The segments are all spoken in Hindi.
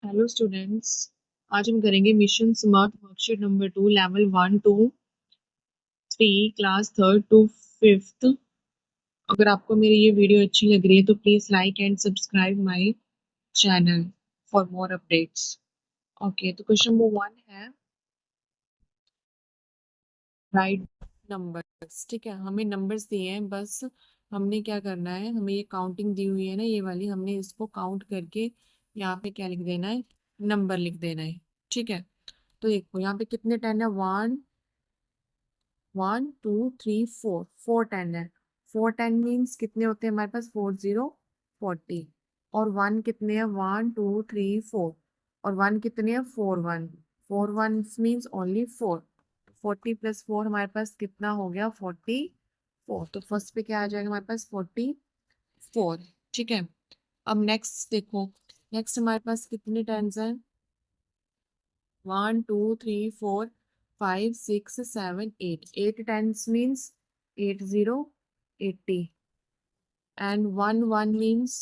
Hello students. आज हम करेंगे mission smart worksheet number 2 level 1 to 3 class 3rd to 5th। अगर आपको मेरी ये वीडियो अच्छी लग रही है तो please like and subscribe my channel for more updates. Okay, तो क्वेश्चन नंबर 1 है राइट नंबर्स। ठीक है, हमें नंबर्स दिए हैं, बस हमने क्या करना है, हमें ये काउंटिंग दी हुई है ना, ये वाली, हमने इसको काउंट करके यहाँ पे क्या लिख देना है, नंबर लिख देना है। ठीक है, तो देखो यहाँ पे कितने 10 है, 1 1 2 3 4, 4 10 है। 4 10 मीन्स कितने होते हैं हमारे पास, 40 और 1 कितने हैं, 1 2 3 4 और 1 कितने हैं, 4 1 मीन्स ओनली 4। 40 + 4 हमारे पास कितना हो गया, 44। तो फर्स्ट पे क्या आ जाएगा हमारे पास, 44। ठीक है, अब नेक्स्ट देखो, नेक्स्ट हमारे पास कितने टेंस हैं, 1 2 3 4 5 6 7 8। 8 10 means 80 and 1 1 means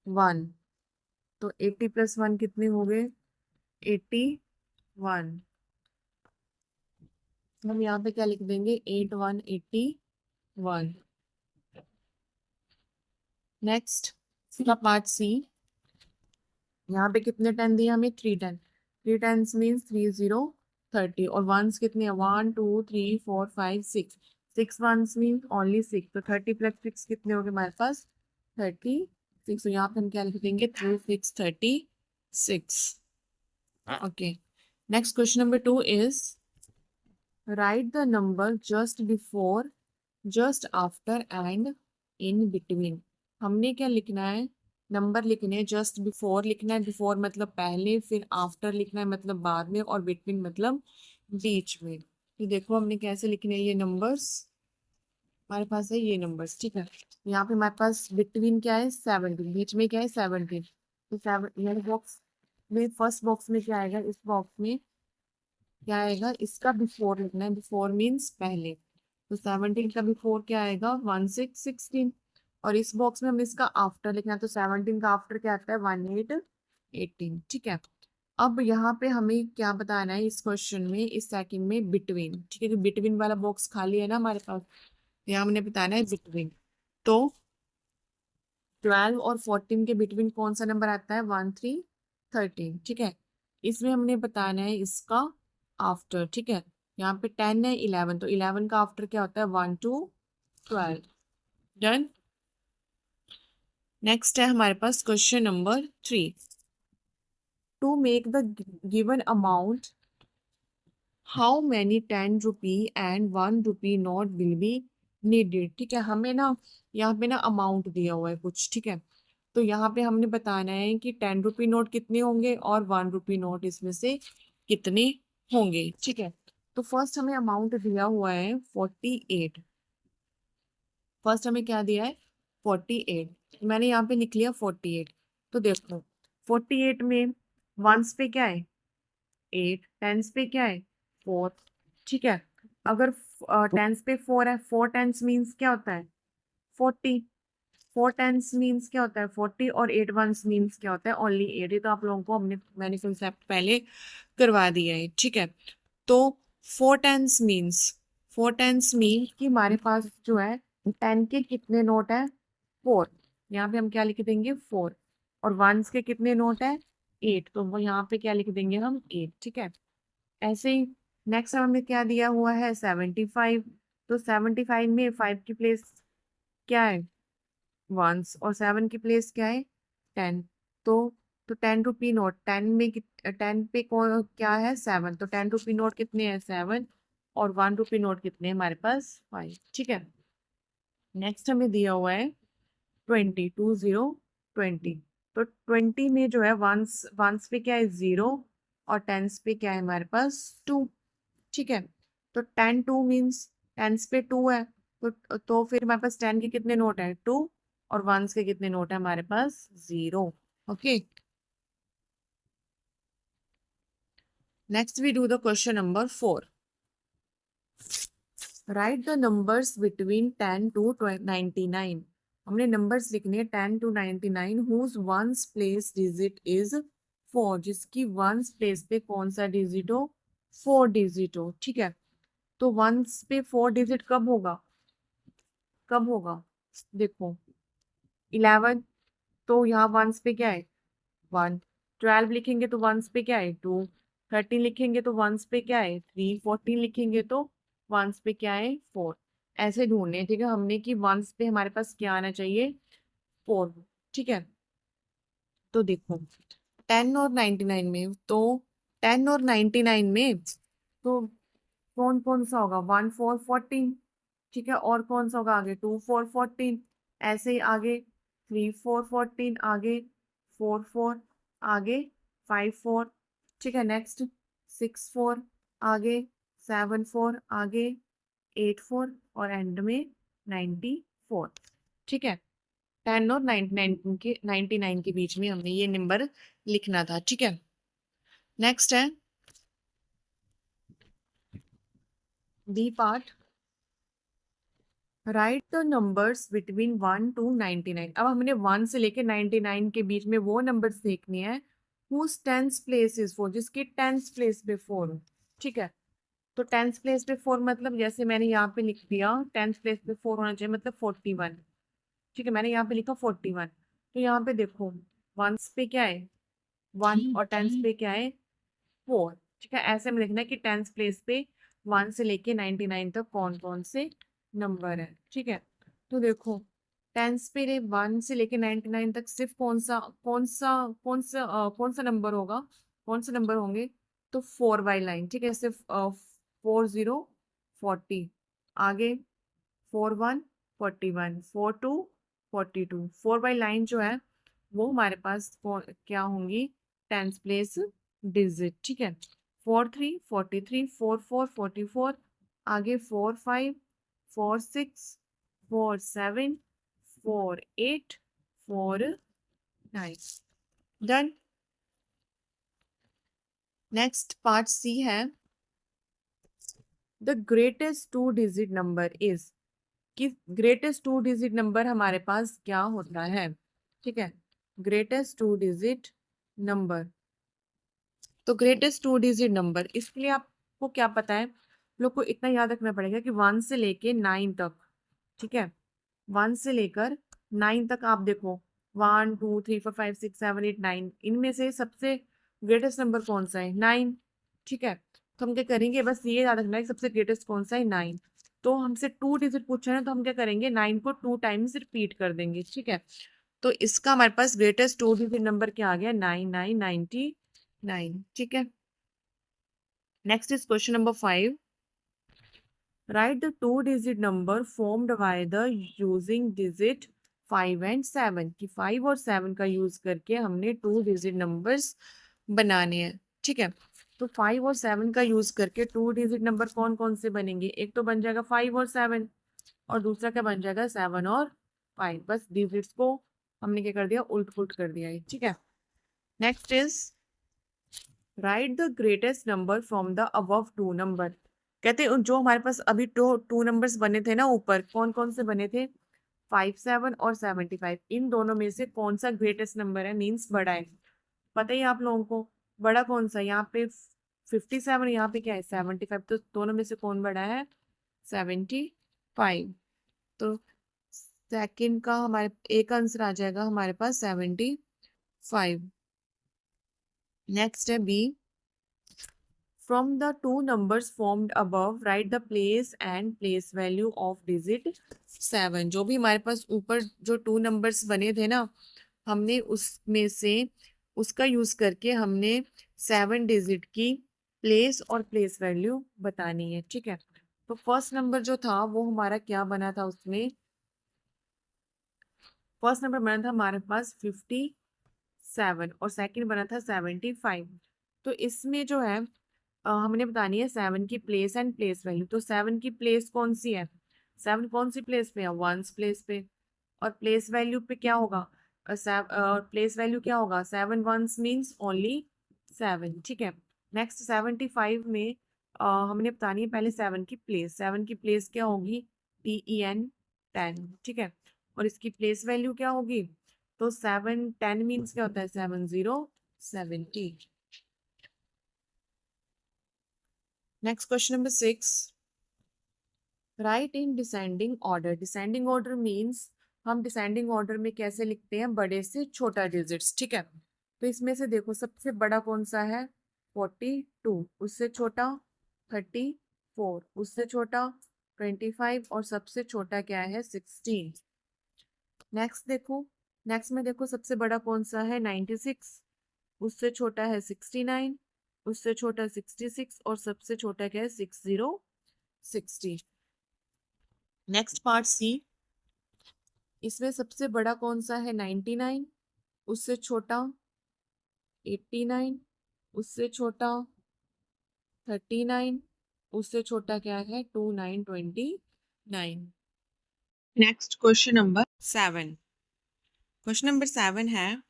1। तो 80 + 1 कितने हो गए, 81। हम यहाँ पे क्या लिख देंगे, 8 1 81। नेक्स्ट इसका पार्ट सी, यहाँ पे कितने 10 दिए हमें, 3 10। 3 10 मीन्स 30 और वंस कितने हैं, 1 2 3 4 5 6। 6 1 मीन्स ओनली 6। तो 30 + 6 कितने हो गए हमारे पास, 36। तो यहाँ पे हम क्या लिख देंगे, 3 6 36। Okay, next question number 2 is right the number just before, just after and in between. हमने क्या लिखना है, नंबर लिखने हैं, जस्ट बिफोर लिखना है, बिफोर मतलब पहले, फिर आफ्टर लिखना है मतलब बाद में, और बिटवीन मतलब बीच में। तो देखो हमने कैसे लिखने हैं ये नंबर्स, हमारे पास है ये नंबर्स। ठीक है, यहाँ पे हमारे पास बिटवीन क्या है, 17, बीच में क्या है, 17। तो 7 बॉक्स में, फर्स्ट बॉक्स में क्या आएगा, इस बॉक्स में क्या आएगा, इसका बिफोर लिखना है, बिफोर मीन्स पहले। तो 17 का बिफोर क्या आएगा, 1 6 16। और इस बॉक्स में हमें इसका आफ्टर लिखना है, तो 17 का आफ्टर क्या आता है, 18 18। ठीक है, अब यहाँ पे हमें क्या बताना है इस क्वेश्चन में, इस सेकंड में बिटवीन। ठीक है, तो बिटवीन वाला बॉक्स खाली है ना हमारे पास, यहाँ हमने बताना है बिटवीन। तो 12 और 14 के बिटवीन कौन सा नंबर आता है, 1 3 13। ठीक है, इसमें हमने बताना है इसका आफ्टर। ठीक है, यहाँ पे 10 है, 11, तो 11 का आफ्टर क्या होता है, 1 2 12। डन। नेक्स्ट है हमारे पास question number 3, to make the given amount how many 10 rupee and 1 rupee note will be needed. ठीक है, हमें ना यहाँ पे ना अमाउंट दिया हुआ है कुछ। ठीक है, तो यहाँ पे हमने बताना है कि 10 रुपी नोट कितने होंगे और 1 रुपी नोट इसमें से कितने होंगे। ठीक है, तो फर्स्ट हमें अमाउंट दिया हुआ है 48। फर्स्ट हमें क्या दिया है, 48। मैंने यहाँ पे लिख लिया 48। तो देखो 48 में वंस पे क्या है, 8, टेंस पे क्या है, 4। ठीक है, अगर टेंस पे 4 है, 4 टेंस मीन्स क्या होता है, 40। 4 टेंस मीन्स क्या होता है, 40 और 8 वंस मीन्स क्या होता है, ओनली 8। ये तो आप लोगों को मैंने कंसेप्ट पहले करवा दिया है। ठीक है, तो 4 टेंस मीन्स, 4 टेंस मीन कि हमारे पास जो है 10 के कितने नोट है, 4। यहाँ पे हम क्या लिख देंगे, 4। और वंस के कितने नोट है, 8, तो वो यहाँ पे क्या लिख देंगे हम, 8। ठीक है, ऐसे ही नेक्स्ट हमें क्या दिया हुआ है, 75। तो 75 में 5 की प्लेस क्या है, वंस, और 7 की प्लेस क्या है, 10। तो 10 रुपी नोट, 10 में 10 पे कौन क्या है, 7। तो 10 रुपी नोट कितने हैं, 7। और 1 रुपी नोट कितने हैं हमारे पास, 5। ठीक है, नेक्स्ट हमें दिया हुआ है 20, 20 तो 20 में जो है वंस, वंस पे क्या है, 0। और टेंस पे क्या है हमारे पास, 2। ठीक है, तो 10 2 मीन्स टेंस पे 2 है, तो फिर हमारे पास 10 के कितने नोट है, 2। और वंस के कितने नोट है हमारे पास, 0। Okay, next we do the question number 4, write the numbers between 10 to 99। हमने नंबर्स लिखने हैं 10 to 99 whose ones place digit is 4, जिसकी वंस प्लेस पे कौन सा डिजिट हो, 4 डिजिट हो, ठीक है। तो वंस पे 4 डिजिट कब होगा, कब होगा, देखो 11, तो यहाँ वंस पे क्या है 1, 12 लिखेंगे तो वंस पे क्या है 2, 13 लिखेंगे तो वंस पे क्या है 3, 14 लिखेंगे तो वंस पे क्या है 4। ऐसे ढूंढने हैं, ठीक है, हमने कि वंस पे हमारे पास क्या आना चाहिए 4, ठीक है। तो देखो 10 और 99 में, तो 10 और 99 में तो कौन कौन सा होगा, 1 4 14, ठीक है, और कौन सा होगा आगे 2 4 14, ऐसे ही आगे 3 4 14, आगे 4 4, आगे 5 4, ठीक है, नेक्स्ट 6 4, आगे 7 4, आगे 8 4, और एंड में 94, ठीक है। 10 और 99 के बीच में हमने ये नंबर लिखना था, ठीक है। नेक्स्ट है B part, write the numbers between 1 to 99। अब हमने 1 से लेके 99 के बीच में वो नंबर्स देखने हैं whose टेंस प्लेस इज 4, जिसकी टेंस प्लेस पे 4 हो, ठीक है। तो टेंस प्लेस पे 4 मतलब जैसे मैंने यहाँ पे लिख दिया टेंस प्लेस पे 4 होना चाहिए, मतलब 41, ठीक है, मैंने यहाँ पे लिखा 41। तो यहाँ पे देखो वंस पे क्या है 1 और टेंस पे क्या है 4, ठीक है। ऐसे में लिखना है कि टेंस प्लेस पे 1 से लेके 99 तक कौन कौन से नंबर है, ठीक है। तो देखो टेंस पे 1 से लेके 99 तक सिर्फ कौन सा नंबर होगा, कौन से नंबर होंगे, तो 4 बाई लाइन, ठीक है, सिर्फ 4 0 40, आगे 4 1 41, 4 2 42, 4 बाई लाइन जो है वो हमारे पास क्या होंगी टेंस प्लेस डिजिट, ठीक है। 4 3 43, 4 4 44, आगे 4 5 4 6 4 7 4 8 4 9, डन। नेक्स्ट पार्ट सी है the greatest 2 digit number is, कि ग्रेटेस्ट 2 डिजिट नंबर हमारे पास क्या होता है, ठीक है। ग्रेटेस्ट 2 डिजिट नंबर, तो ग्रेटेस्ट 2 डिजिट नंबर, इसके लिए आपको क्या पता है, लोग को इतना याद रखना पड़ेगा कि 1 से लेके 9 तक, ठीक है, 1 से लेकर 9 तक आप देखो 1 2 3 4 5 6 7 8 9, इनमें से सबसे ग्रेटेस्ट नंबर कौन सा है 9, ठीक है। तो हम क्या करेंगे, बस ये याद रखना है कि सबसे ग्रेटेस्ट कौन सा है 9। तो हमसे 2 डिजिट पूछा है तो हम क्या करेंगे 9 को 2 टाइम्स रिपीट कर देंगे, ठीक है। तो इसका हमारे पास ग्रेटेस्ट 2 डिजिट नंबर क्या आ गया 9999, ठीक है। Next is question number 5, right the 2 digit number formed by the using digit 5 and 7, कि 5 और 7 का यूज करके हमने 2 डिजिट नंबर्स बनाने हैं, ठीक है। तो 5 और 7 का यूज करके 2 डिजिट नंबर कौन कौन से बनेंगे, एक तो बन जाएगा 5 और 7, और दूसरा क्या बन जाएगा 7 और 5, बस डिजिट्स को हमने क्या कर दिया उल्ट पुल्ट कर दिया है, ठीक है। Next is right the greatest number from the above 2 number, कहते हैं जो हमारे पास अभी 2 नंबर्स बने थे ना ऊपर, कौन कौन से बने थे 5 7 और 75, इन दोनों में से कौन सा ग्रेटेस्ट नंबर है, मीन्स बड़ा है, पता ही आप लोगों को बड़ा कौन सा, यहाँ पे 57, यहाँ पे क्या है 75, तो दोनों में से कौन बड़ा है 75। तो सेकंड का हमारे एक आंसर आ जाएगा हमारे पास 75। नेक्स्ट है B, from the 2 numbers formed above write the place and place value of digit 7, जो भी हमारे पास ऊपर जो 2 नंबर्स बने थे ना, हमने उसमें से उसका यूज करके हमने 7 डिजिट की प्लेस और प्लेस वैल्यू बतानी है, ठीक है। तो फर्स्ट नंबर जो था वो हमारा क्या बना था, उसमें फर्स्ट नंबर बना था हमारे पास 57 और सेकंड बना था 75। तो इसमें जो है हमने बतानी है 7 की प्लेस एंड प्लेस वैल्यू। तो 7 की प्लेस कौन सी है, 7 कौन सी प्लेस पे है वंस प्लेस पे, और प्लेस वैल्यू पे क्या होगा प्लेस वैल्यू क्या होगा 7 वंस मीन्स ओनली 7, ठीक है। नेक्स्ट 75 में हमने बतानी है पहले 7 की प्लेस, 7 की प्लेस क्या होगी TEN 10, ठीक है। और इसकी प्लेस वैल्यू क्या होगी, तो 7 10 मीन्स क्या होता है 7 0 70. Next question number 6. Write in descending order. Descending order means हम डिसेंडिंग ऑर्डर में कैसे लिखते हैं, बड़े से छोटा डिजिट्स, ठीक है। तो इसमें से देखो सबसे बड़ा कौन सा है, 42, उससे छोटा 34, उससे छोटा 25 और सबसे छोटा क्या है 16। नेक्स्ट देखो, नेक्स्ट में देखो सबसे बड़ा कौन सा है 96, उससे छोटा है 69, उससे छोटा 66 और सबसे छोटा क्या है 60। नेक्स्ट पार्ट सी, इसमें सबसे बड़ा कौन सा है 99, उससे छोटा 89, उससे छोटा 39, उससे छोटा क्या है 2929। Next question number 7। Question number 7 है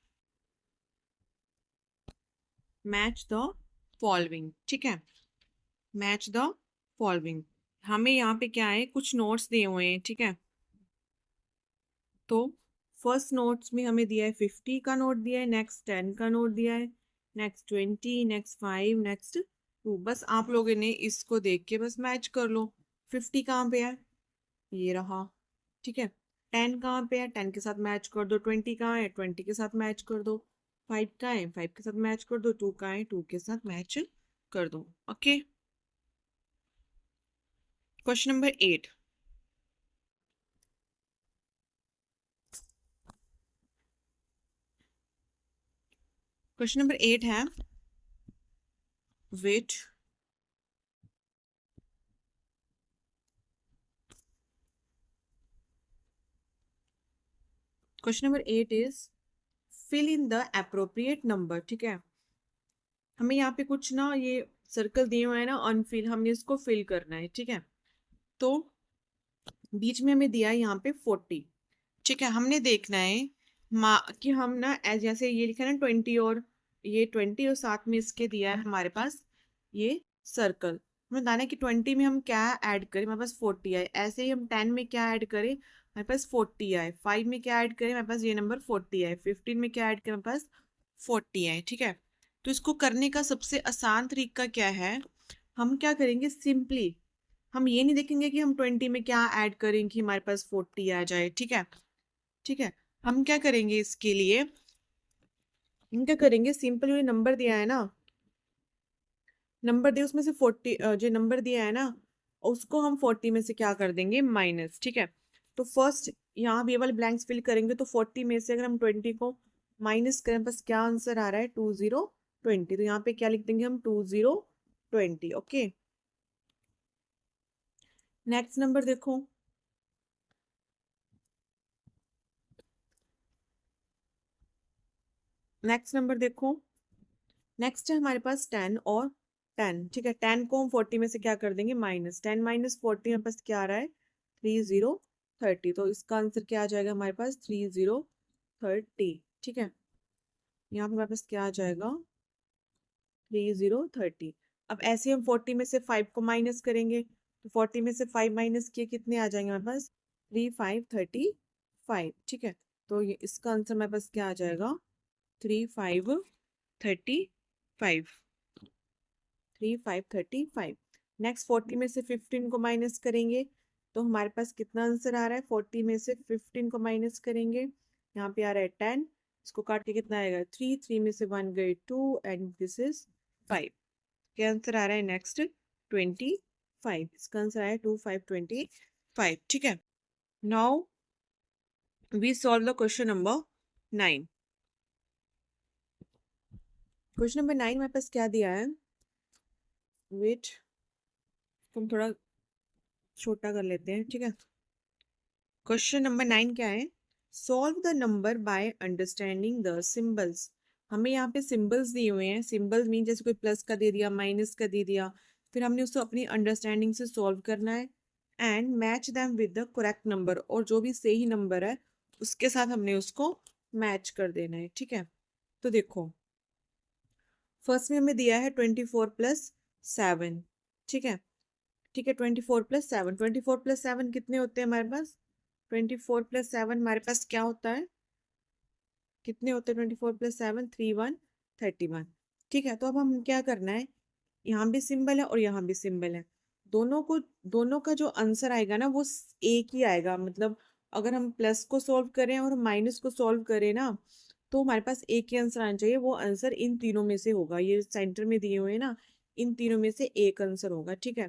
मैच द फॉलोइंग, ठीक है। मैच द फॉलोइंग, हमें यहाँ पे क्या है, कुछ नोट्स दिए हुए हैं, ठीक है। तो फर्स्ट नोट्स में हमें दिया है 50 का नोट दिया है, नेक्स्ट 10 का नोट दिया है, नेक्स्ट 20, नेक्स्ट 5, नेक्स्ट 2। बस आप लोगों ने इसको देख के बस मैच कर लो। 50 कहाँ पे है, ये रहा, ठीक है। 10 कहाँ पे है, 10 के साथ मैच कर दो। 20 कहाँ है, 20 के साथ मैच कर दो। 5 कहाँ है, 5 के साथ मैच कर दो। 2 कहाँ है, 2 के साथ मैच कर दो। Okay, question number 8। Question number 8 है which question number 8 is fill in the appropriate number, ठीक है। हमें यहाँ पे कुछ ना ये सर्कल दिए हुए हैं ना अनफिल, हमने इसको फिल करना है, ठीक है। तो बीच में हमें दिया है यहाँ पे 40, ठीक है। हमने देखना है कि हम ना जैसे ये लिखा है ना 20 और ये 20 और साथ में इसके दिया है हमारे पास ये सर्कल। हमें बताना है कि 20 में हम क्या ऐड करें, हमारे पास 40 आए। ऐसे ही हम 10 में क्या ऐड करें, हमारे पास 40 आए। 5 में क्या ऐड करें, हमारे पास ये नंबर 40 आए। 15 में क्या ऐड करें, हमारे पास 40 आए, ठीक है। तो इसको करने का सबसे आसान तरीका क्या है, हम क्या करेंगे, सिंपली हम ये नहीं देखेंगे कि हम 20 में क्या ऐड करें कि हमारे पास 40 आ जाए, ठीक है। ठीक है, हम क्या करेंगे इसके लिए, हम क्या करेंगे, सिंपल ये नंबर दिया है ना, नंबर दिया उसमें से 40 जो नंबर दिया है ना उसको हम 40 में से क्या कर देंगे माइनस, ठीक है। तो फर्स्ट यहाँ भी ये वाले ब्लैंक्स फिल करेंगे, तो 40 में से अगर हम 20 को माइनस करें बस क्या आंसर आ रहा है 2020। तो यहाँ पे क्या लिख देंगे हम 2020। ओके, नेक्स्ट नंबर देखो, नेक्स्ट नंबर देखो, नेक्स्ट है हमारे पास 10 और 10, ठीक है। 10 को हम 40 में से क्या कर देंगे माइनस, 10 माइनस 40 हमारे पास क्या आ रहा है 3030। तो इसका आंसर क्या आ जाएगा हमारे पास 3030, ठीक है। यहाँ पे हमारे पास क्या आ जाएगा 3030। अब ऐसे हम 40 में से 5 को माइनस करेंगे, तो 40 में से 5 माइनस किए कितने आ जाएंगे हमारे पास 3535, ठीक है। तो ये इसका आंसर हमारे पास क्या आ जाएगा 3535, 3535। नेक्स्ट 40 में से 15 को माइनस करेंगे तो हमारे पास कितना आंसर आ रहा है, 40 में से 15 को माइनस करेंगे, यहाँ पे आ रहा है 10, इसको काट के कितना आएगा 3, 3 में से 1 गए 2 एंड दिस इज 5। क्या आंसर आ रहा है नेक्स्ट 25, इसका आंसर आया 2525, ठीक है। Now we solve the question number 9। Question number 9 मेरे पास क्या दिया है, वेट हम थोड़ा छोटा कर लेते हैं, ठीक है। क्वेश्चन नंबर 9 क्या है, solve the number by understanding the symbols. हमें यहाँ पे सिंबल्स दिए हुए हैं, सिंबल्स मीन जैसे कोई प्लस का दे दिया, माइनस का दे दिया, फिर हमने उसको अपनी अंडरस्टैंडिंग से सॉल्व करना है and match them with the correct number, और जो भी सही नंबर है उसके साथ हमने उसको मैच कर देना है, ठीक है। तो देखो फर्स्ट में हमें दिया है 24+7, ठीक है, ठीक है। 24+7, 24+7 कितने होते हैं हमारे पास, 24+7 हमारे पास क्या होता है, कितने होते हैं 24+7, 31 31। ठीक है, तो अब हम क्या करना है, यहाँ भी सिंबल है और यहाँ भी सिंबल है, दोनों का जो आंसर आएगा ना वो एक ही आएगा। मतलब अगर हम प्लस को सॉल्व करें और माइनस को सॉल्व करें ना, तो हमारे पास एक ही आंसर आना चाहिए। वो आंसर इन तीनों में से होगा, ये सेंटर में दिए हुए हैं ना, इन तीनों में से एक आंसर होगा। ठीक है,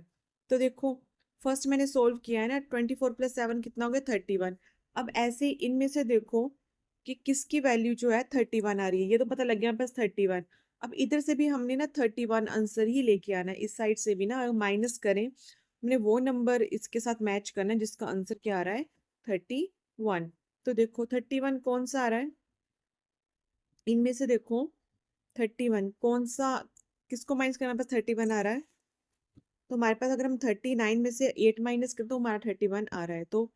तो देखो फर्स्ट मैंने सोल्व किया है ना, 24 + 7 कितना हो गया 31। अब ऐसे ही इनमें से देखो कि किसकी वैल्यू जो है 31 आ रही है, ये तो पता लग गया बस 31। अब इधर से भी हमने ना 31 आंसर ही लेके आना है, इस साइड से भी ना माइनस करें, हमने वो नंबर इसके साथ मैच करना है जिसका आंसर क्या आ रहा है 31। तो देखो 31 कौन सा आ रहा है इनमें से, देखो 31 कौन सा, किसको माइनस करना, बस 31 आ रहा है। तो हमारे पास अगर हम 39 में से 8 माइनस करें तो हमारा 31 आ रहा है, तो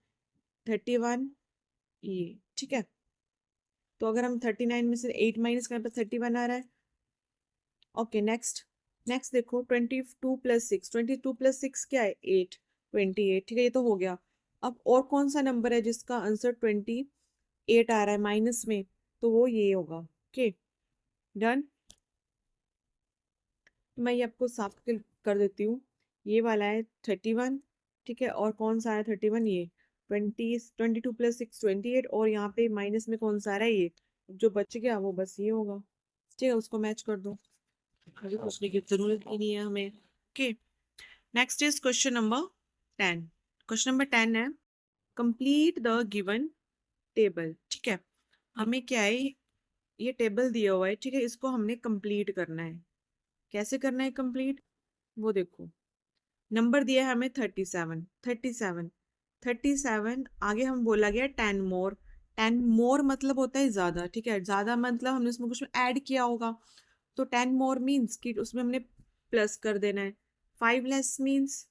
31 ये। ठीक है, तो अगर हम 39 में से 8 माइनस करें तो 31 आ रहा है। ओके नेक्स्ट, नेक्स्ट देखो 22 + 6, 22 + 6 क्या है 8, 28। ठीक है, ये तो हो गया। अब और कौन सा नंबर है जिसका आंसर 28 आ रहा है माइनस में, तो वो ये होगा। ओके डन, मैं ये आपको साफ कर देती हूँ। ये वाला है 31। ठीक है, और कौन सा है 31, ये 22 + 6 28, और यहाँ पे माइनस में कौन सा आ रहा है ये जो बच गया, वो बस ये होगा। ठीक है, उसको मैच कर दो, आगे पूछने की जरूरत ही नहीं है हमें। Okay next is question number 10। Question number 10 है कंप्लीट द गिवन टेबल। ठीक है, हमें क्या है, ये टेबल दिया हुआ है, ठीक है, इसको हमने कंप्लीट करना है। कैसे करना है कंप्लीट, वो देखो नंबर दिया है हमें 37, 37, 37, आगे हम बोला गया 10 मोर। 10 मोर मतलब होता है ज्यादा। ठीक है, ज्यादा मतलब हमने उसमें कुछ ऐड किया होगा, तो 10 मोर मीन्स कि उसमें हमने प्लस कर देना है। 5 लेस मीन्स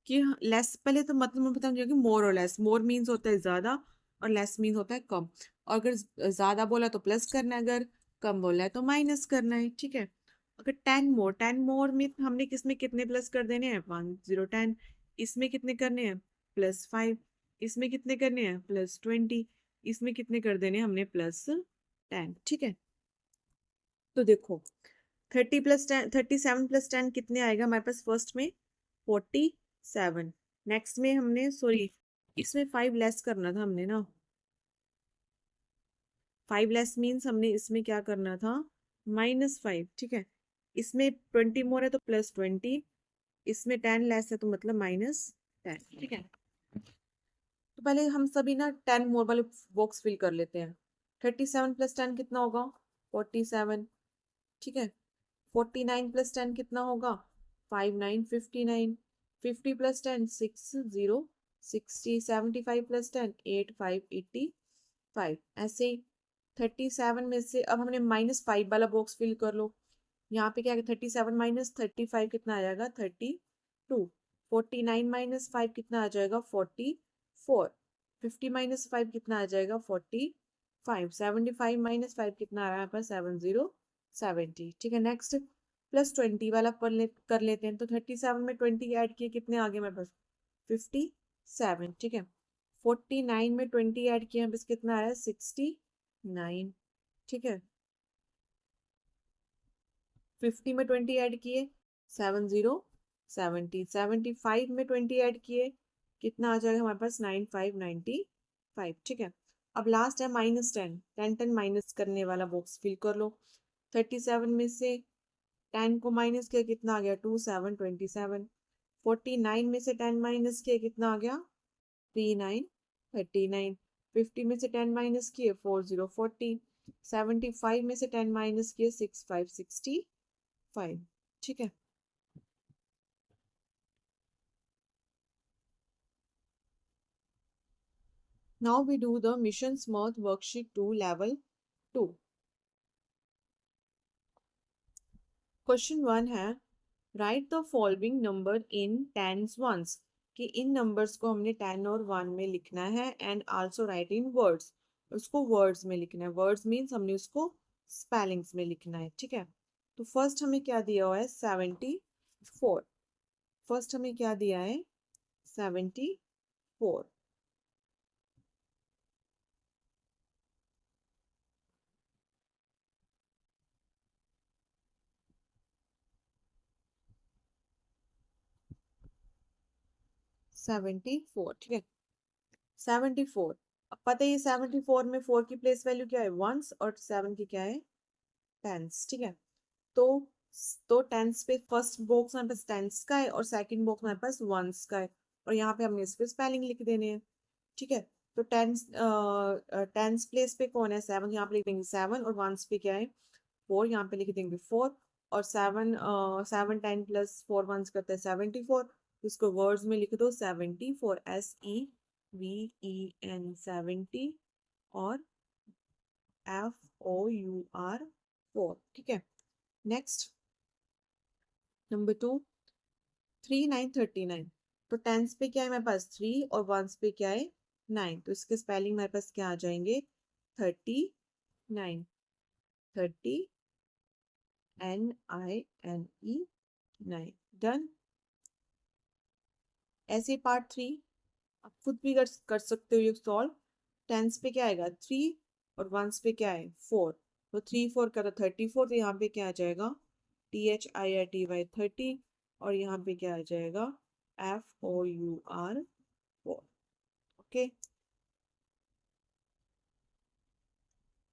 कि लेस, पहले तो मतलब मैं बताऊँ कि मोर और लेस, मोर मीन्स होता है ज्यादा और लेस मीन्स होता है कम। और अगर ज्यादा बोला तो प्लस करना है, अगर कम बोला है तो माइनस करना है। ठीक है, अगर 10 मोर, 10 मोर में हमने किसमें कितने प्लस कर देने हैं 1 0 10, इसमें कितने करने हैं +5, इसमें कितने करने हैं +20, इसमें कितने कर देने हैं हमने +10। ठीक है, तो देखो 30 + 10, 37 + 10 कितने आएगा हमारे पास, फर्स्ट में 47, नेक्स्ट में हमने सॉरी इसमें 5 लेस करना था हमने ना, 5 लेस मीन्स हमने इसमें क्या करना था -5। ठीक है, इसमें 20 मोर है तो +20, इसमें 10 लेस है तो मतलब -10। ठीक है, तो पहले हम सभी ना 10 मोर वाले बॉक्स फिल कर लेते हैं। 37 + 10 कितना होगा 47। ठीक है, 49 + 10 कितना होगा 59, 59, 50 + 10 60, 60, 75 + 10 8 5 85। ऐसे ही 37 में से अब हमने -5 वाला बॉक्स फिल कर लो। यहाँ पे क्या है 37 - 35 कितना आ जाएगा 32। 49 - 5 कितना आ जाएगा 44। 50 - 5 कितना आ जाएगा 45। 75 - 5 कितना आ रहा है पर 70। ठीक है, नेक्स्ट +20 वाला कर लेते हैं। तो 37 में 20 ऐड किए कितने आ गए मेरे पास 57। ठीक है, 49 में 20 ऐड किए बस कितना आ रहा है 69। ठीक है, 50 में 20 ऐड किए 70, 70, 75 में 20 ऐड किए कितना आ जाएगा हमारे पास 95, 95। ठीक है, अब लास्ट है -10, 10 10 माइनस करने वाला बॉक्स फिल कर लो। 37 में से 10 को माइनस किया कितना आ गया 2 7 27। 49 में से 10 माइनस किया कितना आ गया 3 9 39। 50 में से 10 माइनस किए 4 0 40। 75 में से 10 माइनस किए 6 5 65। ठीक है, now we do the mission smart worksheet 2 level 2। Question 1 है right the following number in tens ones, कि इन नंबर्स को हमने 10 और 1 में लिखना है and also right in words, उसको वर्ड्स में लिखना है। वर्ड्स मीन्स हमने उसको स्पेलिंग्स में लिखना है। ठीक है, तो फर्स्ट हमें क्या दिया हुआ है 74। फर्स्ट हमें क्या दिया है 74। 74, ठीक है। 74, अब पता है ये 74 में 4 की प्लेस वैल्यू क्या है, वंस, और 7 की क्या है, टेंस, ठीक है। तो टेंस पे फर्स्ट बॉक्स हमारे पास टेंस का है और सेकंड बॉक्स हमारे पास वंस का है, और यहाँ पे हमने इसके स्पेलिंग लिख देने हैं, ठीक है। तो टेंस टेंस प्लेस पे कौन है, 7, यहाँ पे लिख देंगे 7, और वंस पे क्या है, 4, यहाँ पे लिख देंगे 4, और 7 10 प्लस 4 वंस करते हैं 74, तो इसको वर्ड्स में लिख दो 74, SEVEN 70, और FOUR 4, ठीक है। नेक्स्ट नंबर 2, 3 9 39, तो टेंस पे क्या है मेरे पास 3 और वंस पे क्या है 9, तो इसके स्पेलिंग मेरे पास क्या आ जाएंगे, 39, 30 NINE 9, डन। ऐसे पार्ट 3 आप खुद भी कर सकते हो ये सॉल्व। टेंस पे क्या आएगा 3 और वंस पे क्या है 4, तो 3 4 करो 34, तो यहाँ पे क्या आ जाएगा THIRTY 30, और यहाँ पे क्या आ जाएगा FOUR 4, okay.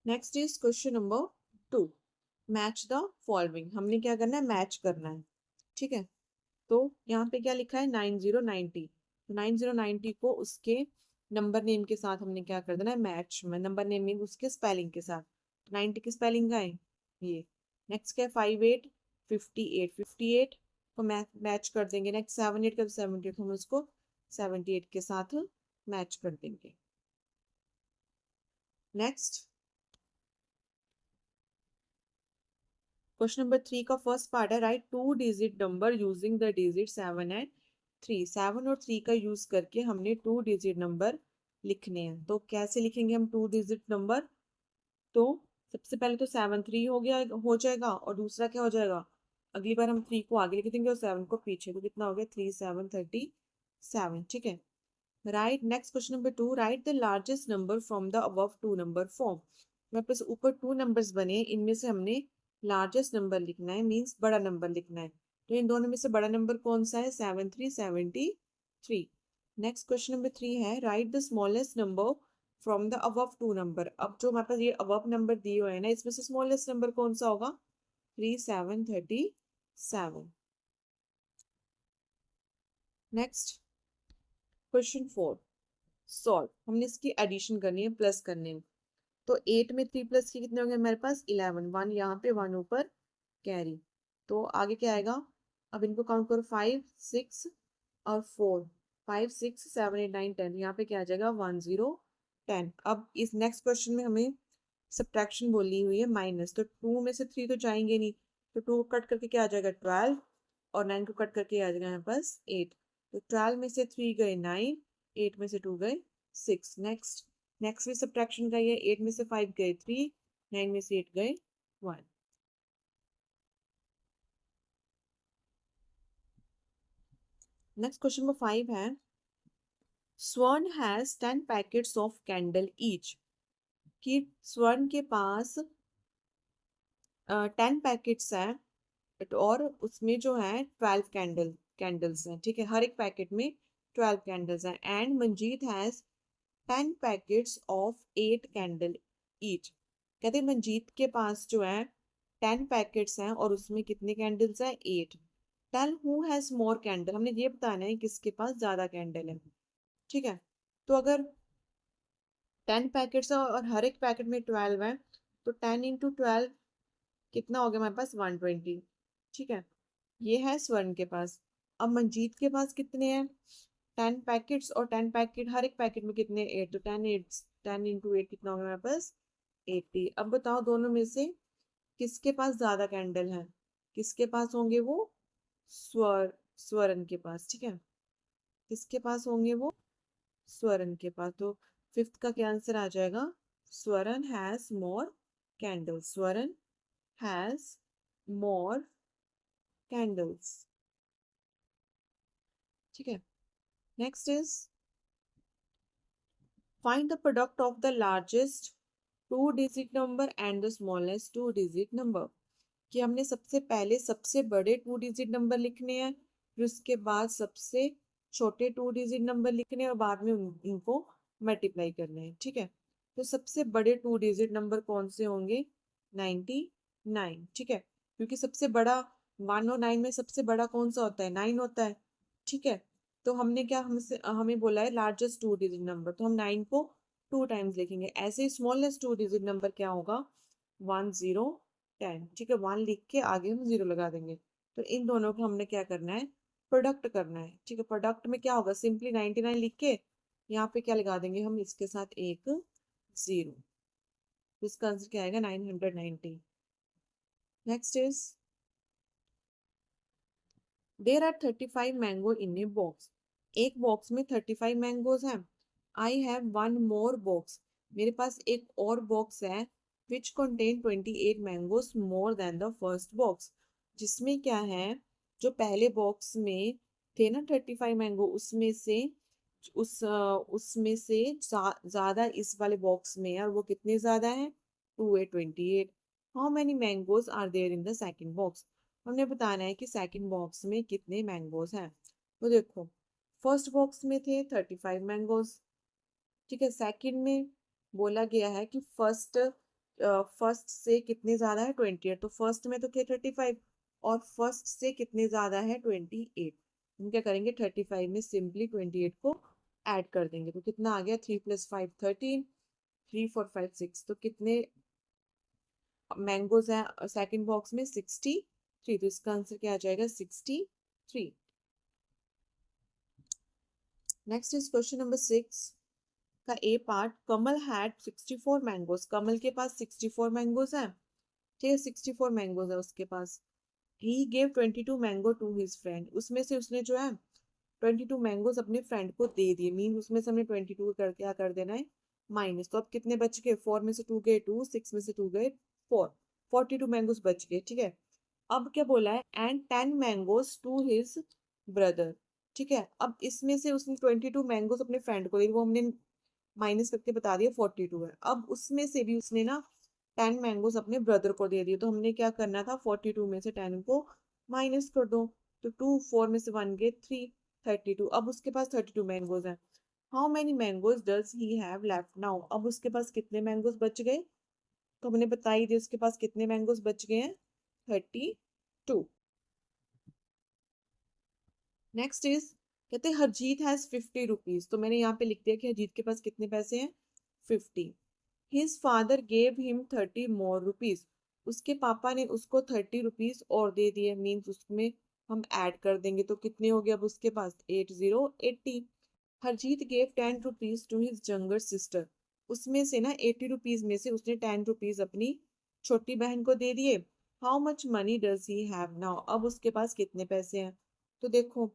Next is question number 2, match the following, हमने क्या करना है, मैच करना है, ठीक है। तो यहाँ पे क्या लिखा है 9090, तो 9090 को उसके नंबर नेम के साथ हमने क्या कर देना है, मैच में, नंबर नेम मीन उसके स्पेलिंग के साथ, 90 की स्पेलिंग का है ये। नेक्स्ट क्या है 58 58 58 को मैच कर देंगे। नेक्स्ट 78 का 78 हम उसको 78 के साथ मैच कर देंगे। नेक्स्ट क्वेश्चन नंबर 3 का फर्स्ट पार्ट है, right 2 digit number using the digit 7 and 3, 7 और 3 का यूज करके हमने 2 डिजिट नंबर लिखने हैं। तो कैसे लिखेंगे हम 2 डिजिट नंबर, तो सबसे पहले तो 7 3 हो जाएगा, और दूसरा क्या हो जाएगा, अगली बार हम 3 को आगे लिख देंगे और 7 को पीछे, तो कितना हो गया 3 7 37, ठीक है। Right next question number 2, right the largest number from the above 2 number form, मेरे पास ऊपर 2 नंबर्स बने, इनमें से हमने लार्जेस्ट नंबर लिखना है, मीन्स बड़ा नंबर लिखना है। तो इन दोनों में से बड़ा नंबर कौन सा है, 73 नेक्स्ट क्वेश्चन नंबर 3 है, right the smallest number from the above 2 number, अब जो हमारे पास ये अबव नंबर दिए हुए हैं ना, इसमें से स्मॉलेस्ट नंबर कौन सा होगा, 37 नेक्स्ट क्वेश्चन 4, सॉल्व, हमने इसकी एडिशन करनी है, प्लस करने हैं। तो 8 में 3 प्लस के कितने होंगे हमारे पास 11, 1 यहाँ पे 1 ऊपर कैरी, तो आगे क्या आएगा, अब इनको काउंट करो 5 6 और 4, 5 6 7 8 9 10, यहाँ पे क्या आ जाएगा 1 0 10। अब इस नेक्स्ट क्वेश्चन में हमें सब्ट्रैक्शन बोली हुई है माइनस, तो 2 में से 3 तो जाएंगे नहीं, तो 2 कट करके क्या आ जाएगा 12, और 9 को कट करके आ जाएगा यहाँ पास 8, तो 12 में से 3 गए 9, 8 में से 2 गए 6। नेक्स्ट भी सब्ट्रैक्शन का ये, 8 में से 5 गए 3, 9 में से 8 गए 1। नेक्स्ट क्वेश्चन नंबर 5 है, स्वर्ण has 10 packets of candle each, कि स्वर्ण के पास 10 पैकेट्स हैं और उसमें जो है 12 कैंडल्स हैं, ठीक है, हर एक पैकेट में 12 कैंडल्स हैं। And Manjeet has 10 packets of 8 candle each, कहते हैं मंजीत के पास जो है 10 पैकेट्स हैं और उसमें कितने कैंडल्स हैं 8। Tell who has more candle, हमने ये बताना है किसके पास ज्यादा कैंडल है, ठीक है। तो अगर 10 पैकेट्स है और हर एक पैकेट में 12 है, तो 10 इंटू 12 कितना हो गया हमारे पास 120, ठीक है। ये है स्वर्ण के पास। अब मंजीत के पास कितने हैं 10 पैकेट्स, और 10 पैकेट हर एक पैकेट में कितने 8, तो 10 इंटू 8 कितना हो गया हमारे पास 80। अब बताओ दोनों में से किसके पास ज्यादा कैंडल है, किसके पास होंगे वो, स्वर्ण के पास, ठीक है, किसके पास होंगे वो, स्वर्ण के पास। तो फिफ्थ का क्या आंसर आ जाएगा, स्वर्ण हैज मोर कैंडल्स, स्वर्ण हैज मोर कैंडल्स, ठीक है। Next is find the product of the largest 2 digit number and the smallest 2 digit number, कि हमने सबसे पहले सबसे बड़े 2 डिजिट नंबर लिखने हैं, फिर उसके बाद सबसे छोटे 2 डिजिट नंबर लिखने हैं और बाद में इनको मल्टीप्लाई करना है, ठीक है। तो सबसे बड़े 2 डिजिट नंबर कौन से होंगे? 99, ठीक है, क्योंकि सबसे बड़ा 1 और 9 में सबसे बड़ा कौन सा होता है? 9 होता है, ठीक है। तो हमने क्या हमसे हमें बोला है लार्जेस्ट 2 डिजिट नंबर, तो हम 9 को 2 टाइम्स लिखेंगे। ऐसे ही स्मॉलेस्ट 2 डिजिट नंबर क्या होगा? 1 0 10, ठीक है। 1 लिख के आगे हम 0 लगा देंगे। तो इन दोनों को हमने क्या करना है? प्रोडक्ट करना है, ठीक है। प्रोडक्ट में क्या होगा? सिंपली 99 लिख के यहाँ पे क्या लगा देंगे हम? इसके साथ एक 0। तो इसका आंसर क्या आएगा? 990। Next is there are 35 mango in a box. एक बॉक्स में 35 मैंगोज हैं। I have one more box. मेरे पास एक और बॉक्स है which contain 28 mangoes more than the first box. जिसमें क्या है? जो पहले बॉक्स में थे ना 35 मैंगो, उसमें से ज्यादा इस वाले बॉक्स में है, और वो कितने ज्यादा है? 28। How many mangoes are there in the second box. हमने बताना है कि सेकंड बॉक्स में कितने मैंगोज हैं। तो देखो, फर्स्ट बॉक्स में थे 35 मैंगोज, ठीक है। सेकंड में बोला गया है कि फर्स्ट से कितने ज्यादा है? 28। तो फर्स्ट में तो थे 35 और फर्स्ट से कितने ज्यादा है? 28। हम क्या करेंगे? 35 में सिंपली 28 को ऐड कर देंगे। तो कितना आ गया? 3 + 5 13, 3 4 5 6। तो कितने मैंगोज है सेकंड बॉक्स में? 63। तो इसका आंसर क्या आ जाएगा? 63। नेक्स्ट इज क्वेश्चन नंबर 6 का A part. Kamal had 64 mangoes. Kamal के पास 64 मैंगोज हैं, ठीक है। 64 मैंगोज है उसके पास। He gave 22 mango to his friend. उसमें से उसने जो है 22 मैंगोज अपने फ्रेंड को दे दिए। मीन उसमें से हमने 22 कर क्या कर देना है? माइनस। तो अब कितने बच गए? 4 में से 2 गए 2, 6 में से 2 गए 4, 42 मैंगोज बच गए, ठीक है। अब क्या बोला है? And 10 mangoes to his brother, ठीक है। अब इसमें से उसने 22 मैंगोज अपने फ्रेंड को दे, वो हमने माइनस करके बता दिया 42 है। अब उसमें से भी उसने ना 10 मैंगोज अपने ब्रदर को दे दिए। तो हमने क्या करना था? 42 में से 10 को माइनस कर दो। तो 2 4 में से 1 गए 3, 32। अब उसके पास 32 मैंगोज हैं। How many mangoes does he have left now. अब उसके पास कितने मैंगोज बच गए? तो हमने बता ही दिया उसके पास कितने मैंगोज बच गए हैं? 32। नेक्स्ट इज कहते हैं हरजीत हैज 50 रुपीज। तो मैंने यहाँ पे लिख दिया कि हरजीत के पास कितने पैसे हैं? 50। हिज फादर गेव हिम 30 मोर रुपीज। उसके पापा ने उसको 30 रुपीज और दे दिए। मीन्स उसमें हम ऐड कर देंगे तो कितने हो गए अब उसके पास? 80। Harjeet gave 10 rupees to his younger sister. उसमें से ना 80 रुपीज में से उसने 10 रुपीज अपनी छोटी बहन को दे दिए। How much money does he have now. अब उसके पास कितने पैसे हैं? तो देखो,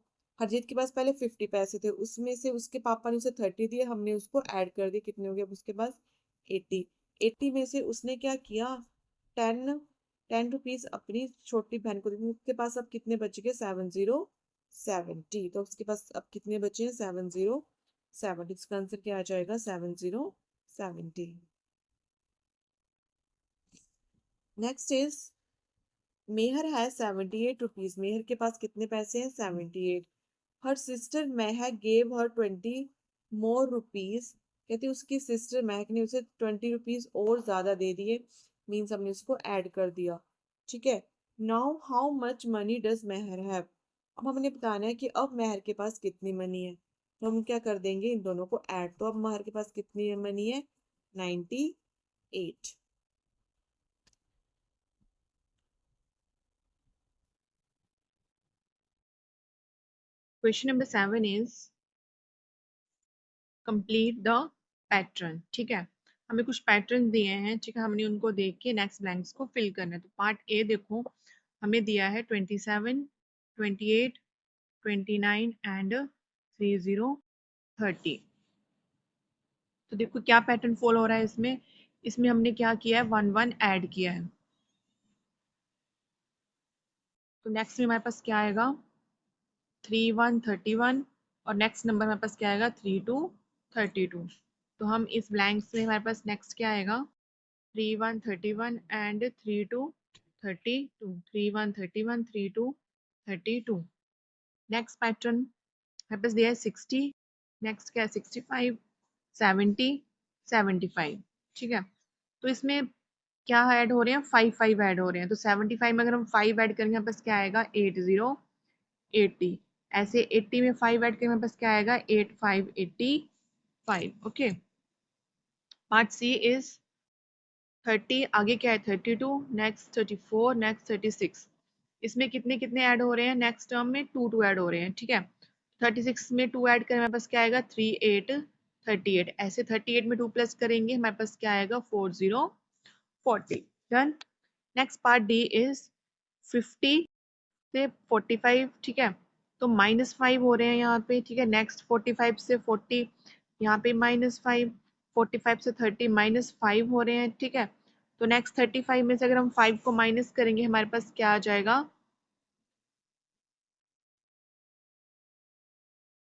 हरजीत के पास पहले 50 पैसे थे, उसमें से उसके पापा ने उसे 30 दिए, हमने उसको ऐड कर दिए। कितने हो गए अब उसके पास? 80। 80 में से उसने क्या किया? 10 10 रुपीज अपनी छोटी बहन को दी। उसके पास अब कितने बच गए? 70। तो उसके पास अब कितने बचे हैं? 70। इसका आंसर क्या आ जाएगा? 70। नेक्स्ट इज मेहर है 78 रुपीज। मेहर के पास कितने पैसे हैं? 78। हर सिस्टर महक गेव हर 20 मोर रुपीज। कहते उसकी सिस्टर महक ने उसे 20 रुपीज और ज्यादा दे दिए। मीन्स हमने उसको ऐड कर दिया, ठीक है। Now how much money does Mehar have. अब हमने बताना है कि अब मेहर के पास कितनी मनी है। तो हम क्या कर देंगे? इन दोनों को ऐड। तो अब मेहर के पास कितनी मनी है? 98। Question number 7 is complete the pattern, ठीक है। हमें कुछ पैटर्न दिए हैं, ठीक है। हमने उनको देख के नेक्स्ट ब्लैंक्स को फिल करना है। तो पार्ट ए देखो, हमें दिया है 27, 28, 29 एंड 30, 30। तो देखो क्या पैटर्न फॉलो हो रहा है इसमें। इसमें हमने क्या किया है? 1 1 ऐड किया है। तो नेक्स्ट में हमारे पास क्या आएगा? 3 1 31। और नेक्स्ट नंबर हमारे पास क्या आएगा? 3 2 32। तो हम इस ब्लैंक से हमारे पास नेक्स्ट क्या आएगा? 3 1 31 एंड 3 2 32। 3 1 31 3 2 32। नेक्स्ट पैटर्न मेरे पास दिया है 60, नेक्स्ट क्या है 65, 70, 75। ठीक है, तो इसमें क्या ऐड हो रहे हैं, 5 5 ऐड हो रहे हैं। तो 75 में अगर हम 5 ऐड करेंगे हमारे पास क्या आएगा 80, 80। ऐसे 80 में 5 ऐड करेंगे हमारे पास क्या आएगा 85, 85। ओके, पार्ट सी इज 30, आगे क्या है 32, नेक्स्ट 34, नेक्स्ट 36। इसमें कितने कितने ऐड हो रहे हैं, नेक्स्ट टर्म में 2 2 ऐड हो रहे हैं। ठीक है, 36 में 2 ऐड करें हमारे पास क्या आएगा 3 8, 38। ऐसे 38 में 2 प्लस करेंगे हमारे पास क्या आएगा 40, 40। Done. Next part D is 50 से 45। ठीक है, तो -5 हो रहे हैं यहाँ पे। ठीक है, नेक्स्ट 45 से 40, यहाँ पे -5, 45 से 30 -5 हो रहे हैं। ठीक है, तो नेक्स्ट 35 में से अगर हम 5 को माइनस करेंगे हमारे पास क्या आ जाएगा,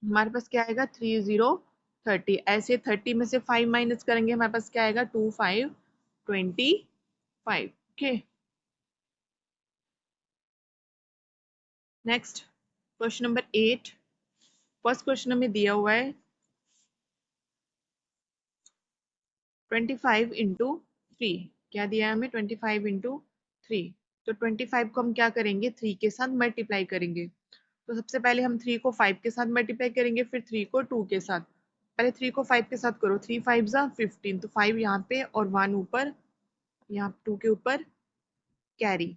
हमारे पास क्या आएगा 30, 30। ऐसे 30 में से 5 माइनस करेंगे हमारे पास क्या आएगा 25, 25। Okay, next question number 8। First question हमें दिया हुआ है 25 इंटू 3। क्या दिया है हमें 25 इंटू 3। तो 25 को हम क्या करेंगे 3 के साथ मल्टीप्लाई करेंगे। तो सबसे पहले हम 3 को 5 के साथ मल्टीप्लाई करेंगे, फिर 3 को 2 के साथ। पहले 3 को 5 के साथ करो, 3 5 जा 15। तो 5 यहाँ पे और 1 ऊपर, यहाँ 2 के ऊपर कैरी।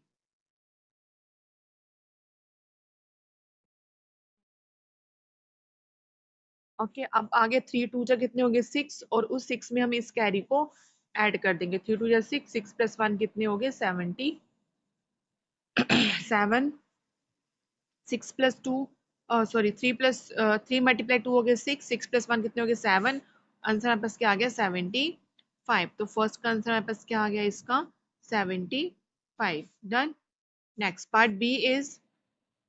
ओके, अब आगे 3 2 जा कितने होंगे 6, और उस 6 में हम इस कैरी को ऐड कर देंगे। 3 2 जा 6, 6 प्लस 1 कितने हो गए 77। 6 प्लस 2, सॉरी 3 प्लस 3 मल्टीप्लाई 2 हो गए 6, 6 प्लस 1 कितने हो गए 7। आंसर हमारे पास क्या आ गया 75। तो फर्स्ट का आंसर हमारे पास क्या आ गया इसका 75। Done. Next part B is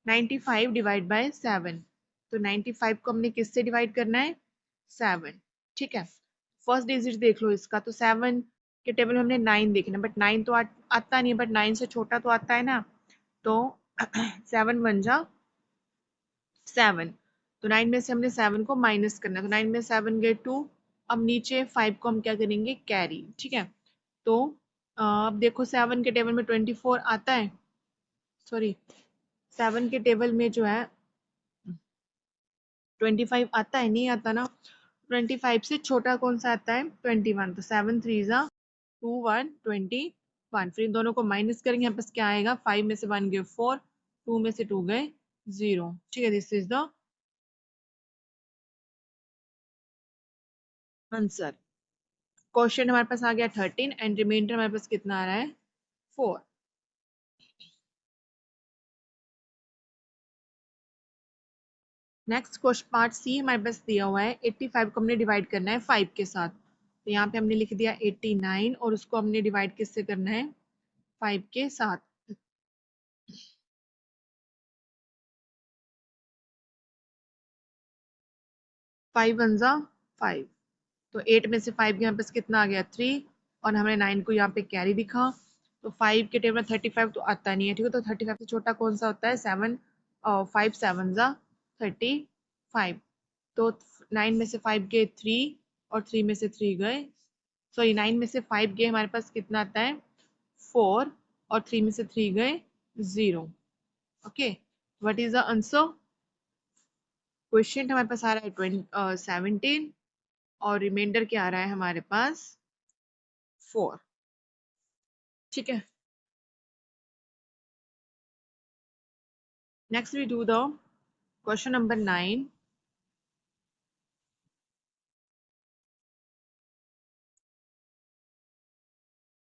95 divide by 7। तो 95 को हमने किससे डिवाइड करना है 7। ठीक है, फर्स्ट डिजिट देख लो इसका। तो 7 के टेबल में हमने 9 देखना, बट 9 तो आता नहीं है, बट 9 से छोटा तो आता है ना। तो 7 बन जा 7। तो 9 में से हमने 7 को माइनस करना है। तो 9 में 7 गए 2। अब नीचे 5 को हम क्या करेंगे कैरी। ठीक है, तो अब देखो 7 के टेबल में 24 आता है, सॉरी 7 के टेबल में जो है 25 आता है, नहीं आता ना। 25 से छोटा कौन सा आता है 21। तो 7 3 जा 2 1 21। फिर इन दोनों को माइनस करेंगे, यहाँ पास क्या आएगा 5 में से 1 गए 4, 2 में से 2 गए 0। ठीक है, this is the answer. Question हमारे पास आ गया 13 एंड रिमाइंडर हमारे पास कितना आ रहा है 4। नेक्स्ट क्वेश्चन पार्ट सी हमारे पास दिया हुआ है 85 को हमने डिवाइड करना है 5 के साथ। तो यहाँ पे हमने लिख दिया 89 और उसको हमने डिवाइड किससे करना है 5 के साथ। 5 वन जा 5। तो 8 में से 5 के यहाँ पास कितना आ गया 3, और हमने 9 को यहाँ पे कैरी दिखा। तो 5 के टेबल में 35 तो आता नहीं है। ठीक है, तो 35 से छोटा कौन सा होता है 7, 5 7 जा 35। तो 9 में से 5 गए 3, और 3 में से 3 गए, सॉरी 9 में से 5 गए हमारे पास कितना आता है 4, और 3 में से 3 गए 0। Okay, what is the answer. Question हमारे पास आ रहा है 17, और रिमाइंडर क्या आ रहा है हमारे पास 4। ठीक है, next we do the question number 9।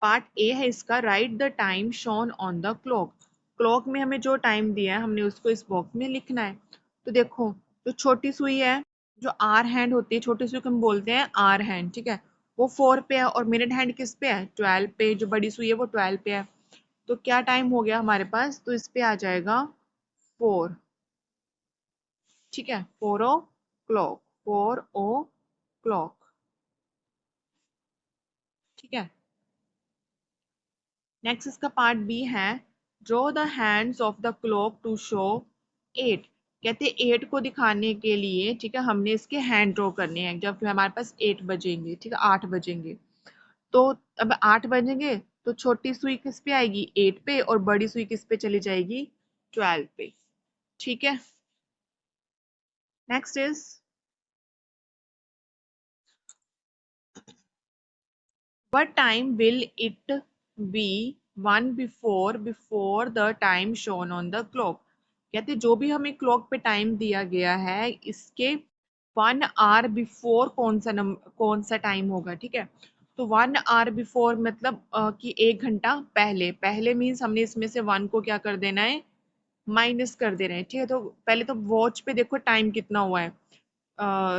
Part A है इसका, write the time shown on the clock. Clock में हमें जो टाइम दिया है हमने उसको इस बॉक्स में लिखना है। तो देखो, जो छोटी सुई है, जो आर हैंड होती है, छोटी सुई को हम बोलते हैं आर हैंड। ठीक है, वो 4 पे है, और मिनट हैंड किस पे है 12 पे। जो बड़ी सुई है वो 12 पे है। तो क्या टाइम हो गया हमारे पास, तो इस पे आ जाएगा 4। ठीक है, 4 ओ क्लॉक, 4 ओ क्लॉक। ठीक है, नेक्स्ट इसका पार्ट बी है, draw the hands of the clock to show 8। कहते 8 को दिखाने के लिए, ठीक है, हमने इसके हैंड ड्रॉ करने हैं जब हमारे पास 8 बजेंगे, ठीक है, 8 बजेंगे। तो अब 8 बजेंगे तो छोटी सुई किस पे आएगी, 8 पे, और बड़ी सुई किस पे चली जाएगी, 12 पे। ठीक है, next is what time will it be one before the time shown on the clock। कहते जो भी हमें क्लॉक पे टाइम दिया गया है, इसके 1 आवर बिफोर कौन सा टाइम होगा, ठीक है। तो 1 आवर बिफोर मतलब कि 1 घंटा पहले, पहले मीन्स हमने इसमें से 1 को क्या कर देना है, माइनस कर दे रहे हैं, ठीक है। तो पहले तो वॉच पे देखो टाइम कितना हुआ है,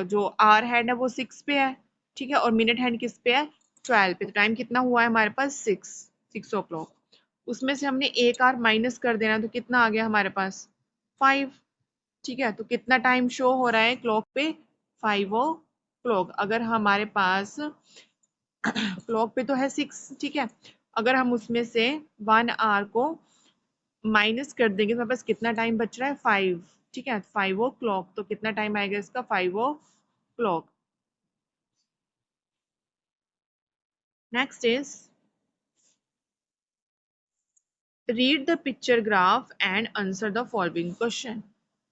जो आवर हैंड है वो 6 पे है, ठीक है, और मिनट हैंड किस पे है, 12 पे। तो टाइम कितना हुआ है हमारे पास, 6 o'clock। उसमें से हमने 1 आवर माइनस कर देना, तो कितना आ गया हमारे पास, 5। ठीक है, तो कितना टाइम शो हो रहा है क्लॉक पे, 5 o'clock। अगर हमारे पास क्लॉक पे तो है 6, ठीक है, अगर हम उसमें से 1 आवर को माइनस कर देंगे तो हमारे पास कितना टाइम बच रहा है, 5। ठीक है, 5 o'clock। तो कितना टाइम आएगा इसका, 5 o'clock। Next is read the picture graph and answer the following question.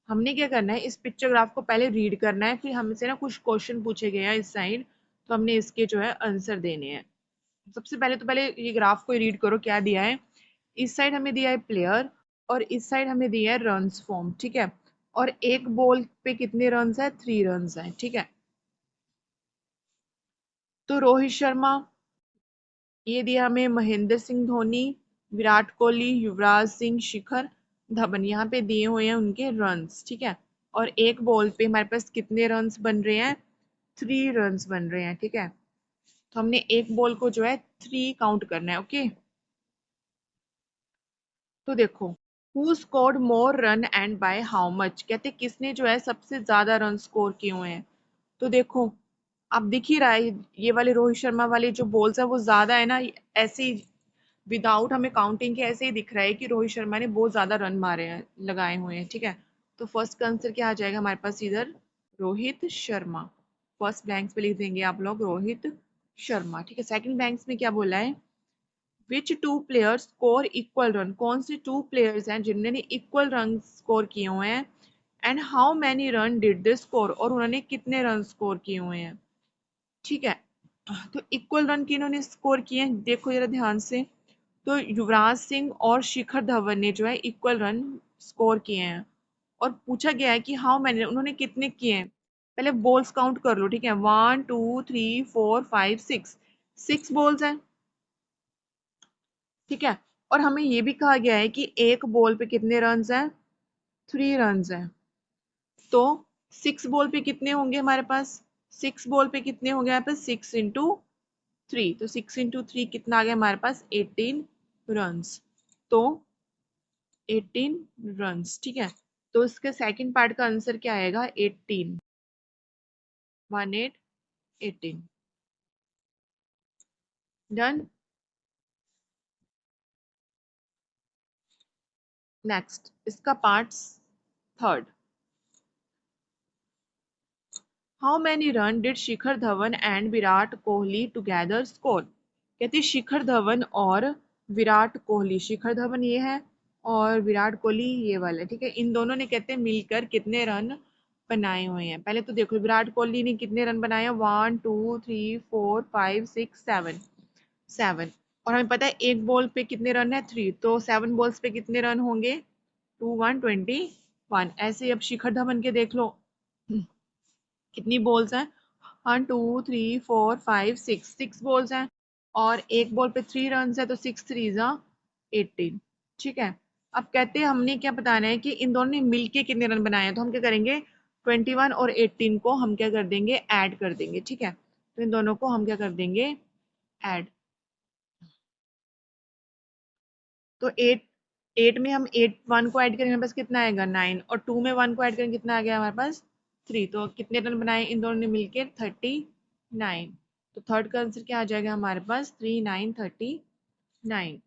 हमने क्या करना है, इस पिक्चर ग्राफ को पहले रीड करना है, फिर हमसे ना कुछ क्वेश्चन पूछे गए हैं इस साइड, तो हमने इसके जो है आंसर देने हैं। सबसे पहले तो पहले ये ग्राफ को रीड करो, क्या दिया है। इस साइड हमें दिया है प्लेयर, और इस साइड हमें दिया है रन्स फॉर्म, ठीक है। और एक बॉल पे कितने रन्स है, 3 रन्स है, ठीक है। तो रोहित शर्मा, ये दिया हमें महेंद्र सिंह धोनी, विराट कोहली, युवराज सिंह, शिखर धवन, यहाँ पे दिए हुए हैं उनके रन्स, ठीक है। और एक बॉल पे हमारे पास कितने रन्स बन रहे हैं, 3 रन्स बन रहे हैं, ठीक है। तो हमने एक बॉल को जो है 3 काउंट करना है, ओके। तो देखो, who scored more run and by how much, कहते किसने जो है सबसे ज्यादा रन स्कोर किए हुए हैं। तो देखो, आप दिख ही रहा है, ये वाले रोहित शर्मा वाले जो बॉल्स है वो ज्यादा है ना, ऐसे ही विदाउट हमें काउंटिंग के ऐसे ही दिख रहा है कि रोहित शर्मा ने बहुत ज्यादा रन मारे हैं, लगाए हुए हैं, ठीक है। तो फर्स्ट का आंसर क्या आ जाएगा हमारे पास इधर, रोहित शर्मा। फर्स्ट ब्लैंक्स पे लिख देंगे आप लोग रोहित शर्मा, ठीक है। सेकंड ब्लैंक्स में क्या बोला है, which two players score equal run, कौन से 2 प्लेयर्स हैं जिन्होंने इक्वल रन स्कोर किए हुए हैं, and how many run did they score, और उन्होंने कितने रन स्कोर किए हुए हैं, ठीक है। तो इक्वल रन किन्होंने स्कोर किए हैं, देखो जरा ध्यान से। तो युवराज सिंह और शिखर धवन ने जो है इक्वल रन स्कोर किए हैं। और पूछा गया है कि हाउ मैनी, उन्होंने कितने किए हैं। पहले बॉल्स काउंट कर लो, ठीक है, 1 2 3 4 5 6, 6 बॉल्स हैं, ठीक है। और हमें ये भी कहा गया है कि एक बॉल पे कितने रन हैं, 3 रन हैं। तो 6 बॉल पे कितने होंगे हमारे पास, 6 बॉल पे कितने होंगे यहाँ पे, 6 into 3। तो 6 into 3 कितना आ गया हमारे पास, 18 रन। तो 18 रन, ठीक है। तो इसके सेकंड पार्ट का आंसर क्या आएगा, 18, 18, 18। डन। नेक्स्ट इसका part third, how many run did Shikhar Dhawan and Virat Kohli together score. कहते शिखर धवन और विराट कोहली, शिखर धवन ये है और विराट कोहली ये वाला, ठीक है, इन दोनों ने कहते हैं मिलकर कितने रन बनाए हुए हैं। पहले तो देखो विराट कोहली ने कितने रन बनाए, 1 2 3 4 5 6 7, 7। और हमें पता है एक बॉल पे कितने रन है, 3, तो 7 बॉल्स पे कितने रन होंगे, 21। ऐसे ही अब शिखर धवन के देख लो, कितनी बॉल्स हैं, 1 2 3 4 5 6, 6 बॉल्स हैं, और एक बॉल पे 3 रन है, तो 6 3 18, ठीक है। अब कहते हैं हमने क्या बताना है कि इन दोनों ने मिलके कितने रन बनाए हैं, तो हम क्या करेंगे, 21 और 18 को हम क्या कर देंगे, ऐड कर देंगे, ठीक है। तो इन दोनों को हम क्या कर देंगे, ऐड। तो 8 में हम 1 को ऐड करेंगे, हमारे पास कितना आएगा, 9, और 2 में 1 को ऐड करेंगे कितना आ गया हमारे पास, 3। तो कितने रन बनाए इन दोनों ने मिलकर, 39। तो थर्ड का आंसर क्या आ जाएगा हमारे पास, 39, 39।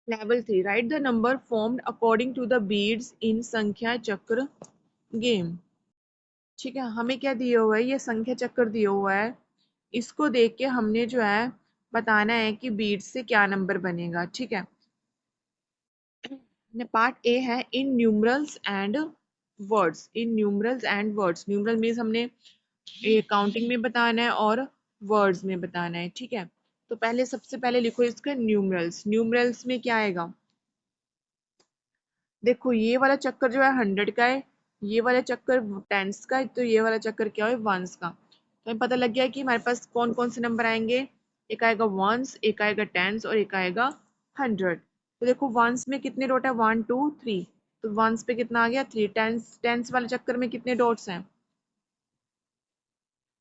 Level 3, write the number formed according to the beads in Sankhya Chakra game. ठीक है, हमें क्या दिया हुआ है, ये संख्या चक्र दिया हुआ है। इसको देख के हमने जो है बताना है कि बीड्स से क्या नंबर बनेगा। ठीक है, पार्ट ए है in numerals and words. In numerals and words, numeral means हमने ये काउंटिंग में बताना है और वर्ड्स में बताना है। ठीक है, तो पहले सबसे पहले लिखो इसका न्यूमरल्स। न्यूमरल्स में क्या आएगा, देखो ये वाला चक्कर जो है 100 का है, ये वाला चक्कर टेंस का है, तो ये वाला चक्कर क्या है, वंस का। तो हमें पता लग गया कि हमारे पास कौन कौन से नंबर आएंगे, एक आएगा वंस, एक आएगा टेंस और एक आएगा 100। तो देखो वंस में कितने डॉट है, 1 2 3, तो वंस पे कितना आ गया 3। टेंस टेंस वाले चक्कर में कितने डॉट्स हैं,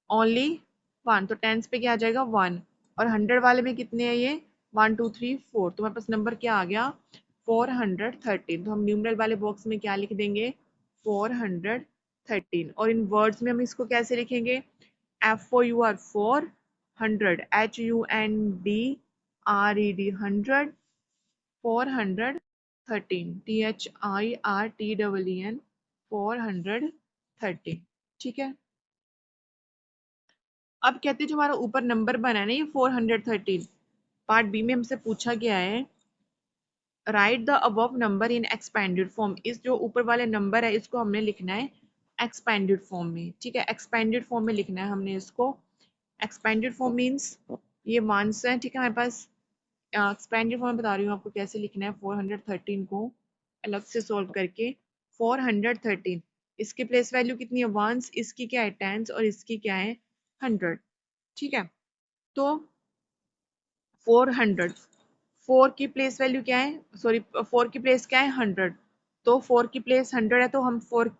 ओनली 1, तो टेंस पे क्या आ जाएगा 1। और 100 वाले में कितने हैं, ये 1 2 3 4, तो हमारे पास नंबर क्या आ गया 413। तो हम न्यूमरल वाले बॉक्स में क्या लिख देंगे, 413। और इन वर्ड्स में हम इसको कैसे लिखेंगे, FOUR 400, HUNDRED 100, 413, THIRTEEN 413। ठीक है, अब कहते हैं जो हमारा ऊपर नंबर बना है ना, ये 413, पार्ट बी में हमसे पूछा गया है right the above number in expanded form. इस जो ऊपर वाले नंबर है इसको हमने लिखना है एक्सपेंडेड फॉर्म में। ठीक है, एक्सपेंडेड फॉर्म में लिखना है हमने इसको। एक्सपेंडेड फॉर्म मीन्स ये वंस है। ठीक है, हमारे पास एक्सपेंडेड फॉर्म बता रही हूँ आपको कैसे लिखना है 413 को अलग से सोल्व करके। 413, इसकी प्लेस वैल्यू कितनी है वंस, इसकी क्या है टेंस और इसकी क्या है 100। ठीक है, तो 400, 4 की प्लेस वैल्यू क्या है, सॉरी 4 की प्लेस क्या है 100, तो 4 की प्लेस 100 है, तो हम 4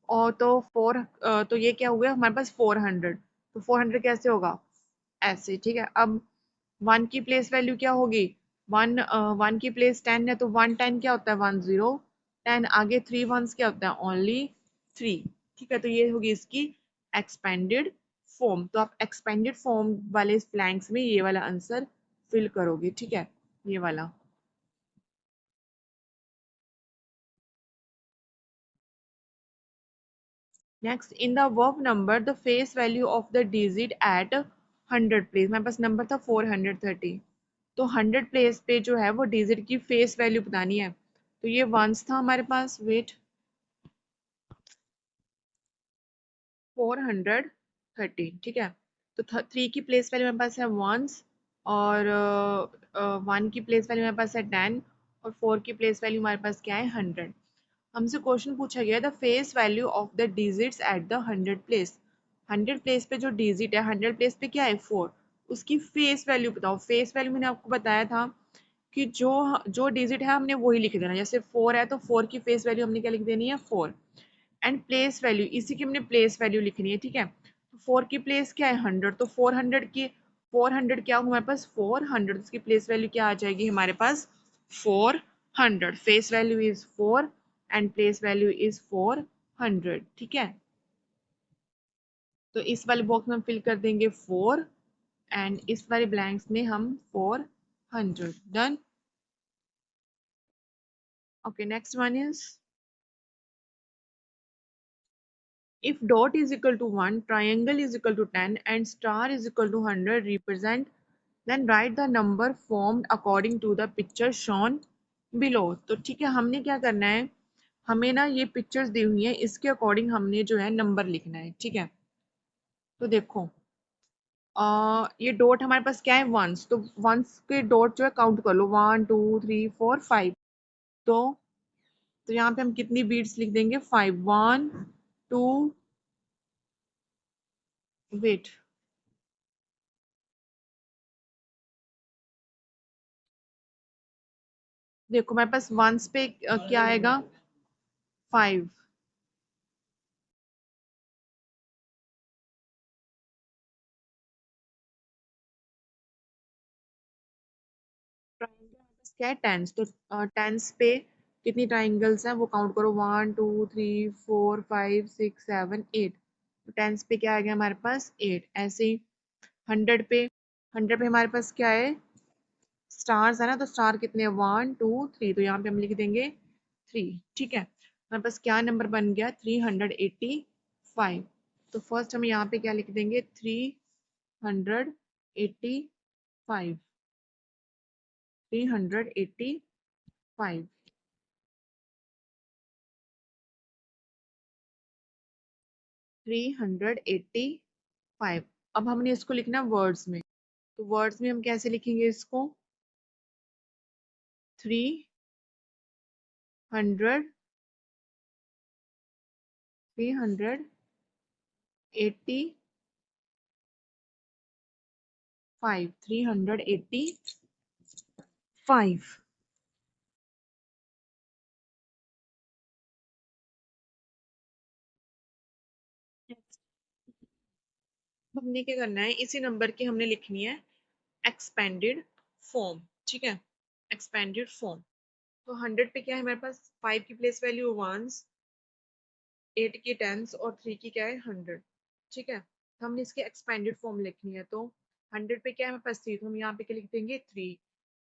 और तो 4 तो ये क्या हुआ हमारे पास 400, तो 400 कैसे होगा ऐसे। ठीक है, अब 1 की प्लेस वैल्यू क्या होगी, 1 1 की प्लेस 10 है, तो 110 क्या होता है 10, 10 आगे 3 वंस क्या होता है ओनली 3। ठीक है, तो ये होगी इसकी एक्सपेंडेड फॉर्म। तो आप एक्सपेंडेड फॉर्म वाले ब्लैंक्स में ये वाला आंसर फिल करोगे। ठीक है, ये वाला। Next, in the above number the face value of the digit at 100 place. मेरे पास नंबर था 430, तो 100 प्लेस पे जो है वो डिजिट की फेस वैल्यू बतानी है। तो ये वंस था हमारे पास, वेट 413। ठीक है, तो 3 की प्लेस वैल्यू मेरे पास है वंस, और 1 की प्लेस वैल्यू मेरे पास है 10, और 4 की प्लेस वैल्यू हमारे पास क्या है 100। हमसे क्वेश्चन पूछा गया the face value of the digits at the 100 place. 100 place पे जो डिजिट है 100 प्लेस पे क्या है 4, उसकी फेस वैल्यू बताओ। फेस वैल्यू मैंने आपको बताया था कि जो जो डिजिट है हमने वही लिख देना। जैसे 4 है तो 4 की फेस वैल्यू हमने क्या लिख देनी है 4, एंड प्लेस वैल्यू इसी की हमने प्लेस वैल्यू लिखनी है। ठीक है, तो 4 की प्लेस क्या है 100, तो 400 क्या हुआ हमारे पास 400, उसकी प्लेस वैल्यू क्या आ जाएगी हमारे पास 400। Face value is 4 and place value is 400। ठीक है, तो इस वाले बॉक्स में हम फिल कर देंगे 4 एंड इस वाले ब्लैंक्स में हम 400। Done. Okay, next one is if dot is equal to 1, triangle is equal to 10 and star is equal to 100 represent, then write the number formed according to the picture shown below। तो ठीक है, हमने क्या करना है, हमें ना ये पिक्चर्स दी हुई हैं, इसके अकॉर्डिंग हमने जो है नंबर लिखना है। ठीक है, तो देखो ये डॉट हमारे पास क्या है वंस, तो वंस के डॉट जो है काउंट कर लो 1 2 3 4 5। तो यहाँ पे हम कितनी बीट्स लिख देंगे 5, 1 2, वेट देखो मेरे पास वंस पे क्या आएगा 5। ट्राइंगल मेरे पास क्या है टेंस, तो टेंस पे कितनी ट्राइंगल्स हैं वो काउंट करो 1 2 3 4 5 6 7 8। तो टेंस पे क्या आ गया हमारे पास 8। ऐसे ही 100 पे, 100 पे हमारे पास क्या है स्टार्स है ना, तो स्टार कितने हैं, 1 2 3, तो यहाँ पे हम लिख देंगे 3। ठीक है, हमारे पास क्या नंबर बन गया, 385। तो फर्स्ट हम यहाँ पे क्या लिख देंगे, 385, 385, 385। अब हमने इसको लिखना वर्ड्स में, तो वर्ड्स में हम कैसे लिखेंगे इसको, 300, 385, 385। हमने क्या करना है, इसी नंबर की हमने लिखनी है एक्सपेंडेड फॉर्म। ठीक है, एक्सपेंडेड फॉर्म। तो 100 पे क्या है हमारे पास, 5 की प्लेस वैल्यू वंस, 8 की टेंस और 3 की क्या है 100। ठीक है, तो हमने इसकी एक्सपेंडेड फॉर्म लिखनी है। तो 100 पे क्या है हमारे पास 3, तो हम यहाँ पे क्या लिख देंगे 3।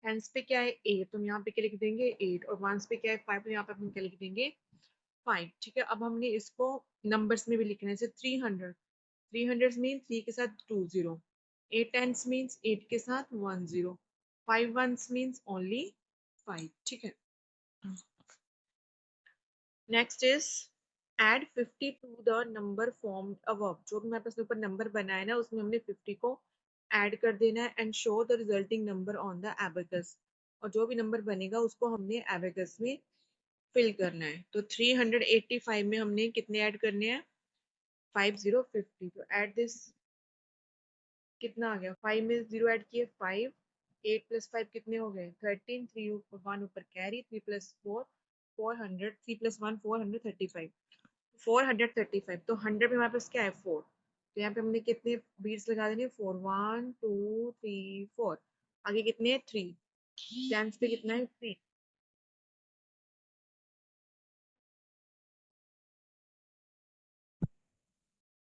टेंस पे क्या है 8, तो हम यहाँ पे क्या लिख देंगे 8, और वंस पे क्या है 5, तो यहाँ पे हम क्या लिख देंगे 5। ठीक है, अब हमने इसको नंबर्स में भी लिखना है, जैसे 300, 300 मीन 3 के साथ 2 0, 8 टेंस मीन्स 8 के साथ 1 0, 5 वंस मीन्स ओनली 5। ठीक है, next is add 50 to the number formed above. जो भी हमारे पास ऊपर नंबर बनाया ना, उसमें हमने 50 को ऐड कर देना है, and show the resulting number on the abacus. और जो भी नंबर बनेगा उसको हमने एबेकस में फिल करना है। तो 385 में हमने कितने ऐड करने हैं, 5050। तो ऐड दिस, कितना आ गया, 5 में 0 ऐड किए 5, 8 प्लस 5 कितने हो गए 13, 3 ऊपर 1 ऊपर कैरी, 3 प्लस 4 400, 3 प्लस 1 435, 435। तो 100 में हमारे पास क्या है 4, तो यहाँ पे हमने कितने बीट्स लगा देने, 4 1 2 3 4, आगे कितने हैं 3, टेंस पे कितना है 3,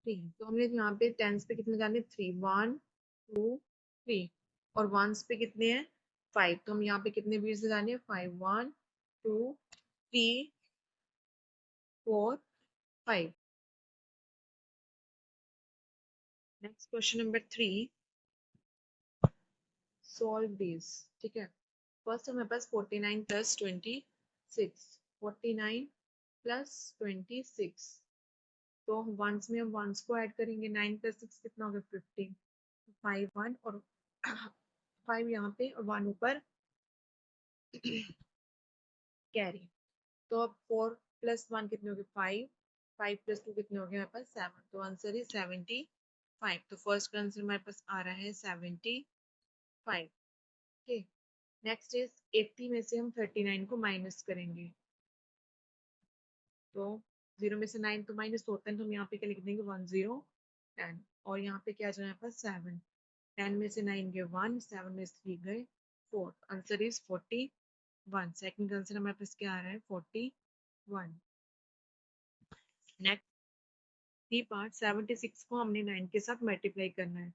3। तो हमने यहाँ पे टेंस पे कितने लगाने 3 1 2 3, और वंस पे कितने हैं 5, तो हम यहाँ पे कितने बीट्स लगाने हैं 5 1 2 3 4 5। Next question number 3, solve this. ठीक है, फर्स्ट हमारे पास 49 प्लस 26, 49 प्लस 26। तो वंस में हम वंस को ऐड करेंगे, 9 प्लस 6 कितना होगा 15, 5 1 और 5 यहाँ पे और 1 ऊपर कैरी। तो अब 4 प्लस 1 कितने हो गए 5, 5 प्लस 2 कितने हो गए हमारे पास 7, तो आंसर इज 75। तो फर्स्ट का आंसर हमारे पास आ रहा है 75। ओके, नेक्स्ट इज 80 में से हम 39 को माइनस करेंगे। तो 0 में से 9 तो माइनस होता है, तो हम यहाँ पे क्या लिख देंगे 1 0 10, और यहाँ पे क्या आ जाए पास 7, 10 में से 9 गए 1, 7 में से 3 गए 4, आंसर इज 41। सेकंड आंसर हमारे पास क्या आ रहा है 41। नेक्स्ट सी पार्ट, 76 को हमने 9 के साथ मल्टीप्लाई करना है।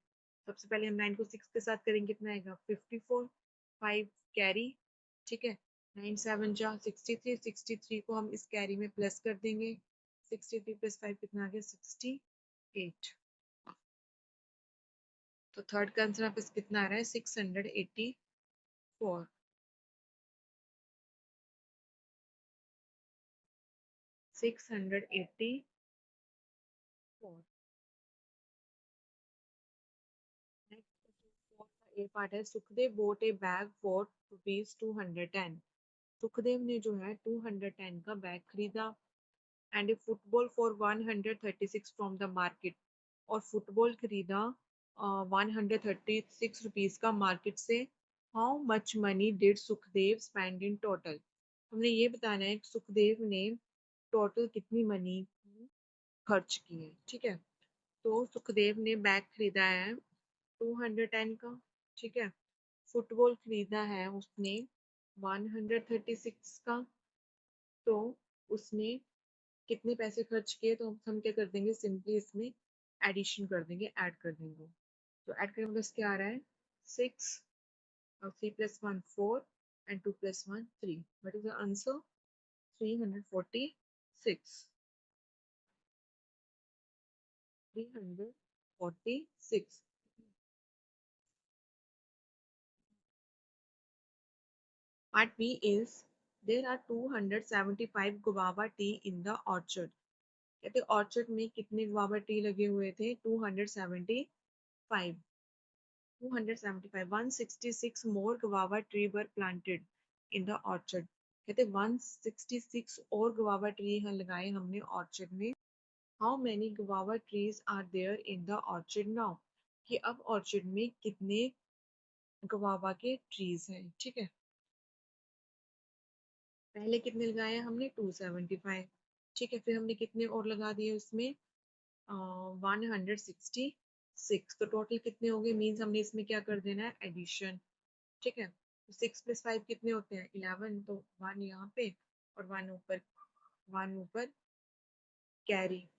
सबसे पहले हम 9 को 6 के साथ करेंगे, कितना आएगा 54, 5 कैरी। ठीक है, 9 7 जा 63, 63 को हम इस कैरी में प्लस कर देंगे, 63 प्लस 5 कितना आ गया 68। तो थर्ड का आंसर आप कितना आ रहा है 684। Six hundred eighty four. Next A part है, Sukhdev bought a bag for ₹210। Sukhdev ने जो है 210 का बैग खरीदा, and a football for 136 from the market. और फुटबॉल खरीदा 136 रुपीज का मार्केट से। How much money did Sukhdev spend in total. हमने ये बताना है कि सुखदेव ने टोटल कितनी मनी खर्च की है। ठीक है, तो सुखदेव ने बैग खरीदा है 210 का। ठीक है, फुटबॉल खरीदा है उसने 136 का। तो उसने कितने पैसे खर्च किए, तो हम क्या कर देंगे सिंपली इसमें एडिशन कर देंगे, ऐड कर देंगे। तो ऐड करने में बस क्या आ रहा है 6 3 plus 1 4 and 2 plus 1 3. What is the answer? 346. 346. Part B is there are 275 guava tea in the orchard. कहते ऑर्चर्ड में कितने गुआवा टी लगे हुए थे 275 275 166 more guava tree were planted in the orchard. कहते 166 और guava tree लगाए हमने orchard में. How many guava trees are there in the orchard now? कि अब orchard में कितने guava के trees हैं. ठीक है, पहले कितने लगाए हमने 275. ठीक है, फिर हमने कितने और लगा दिए उसमें 166. तो टोटल कितने हो गए, मीन्स हमने इसमें क्या कर देना है, एडिशन. ठीक है, तो 6 + 5 कितने होते हैं 11. तो 1 यहाँ पे और 1 ऊपर कैरी.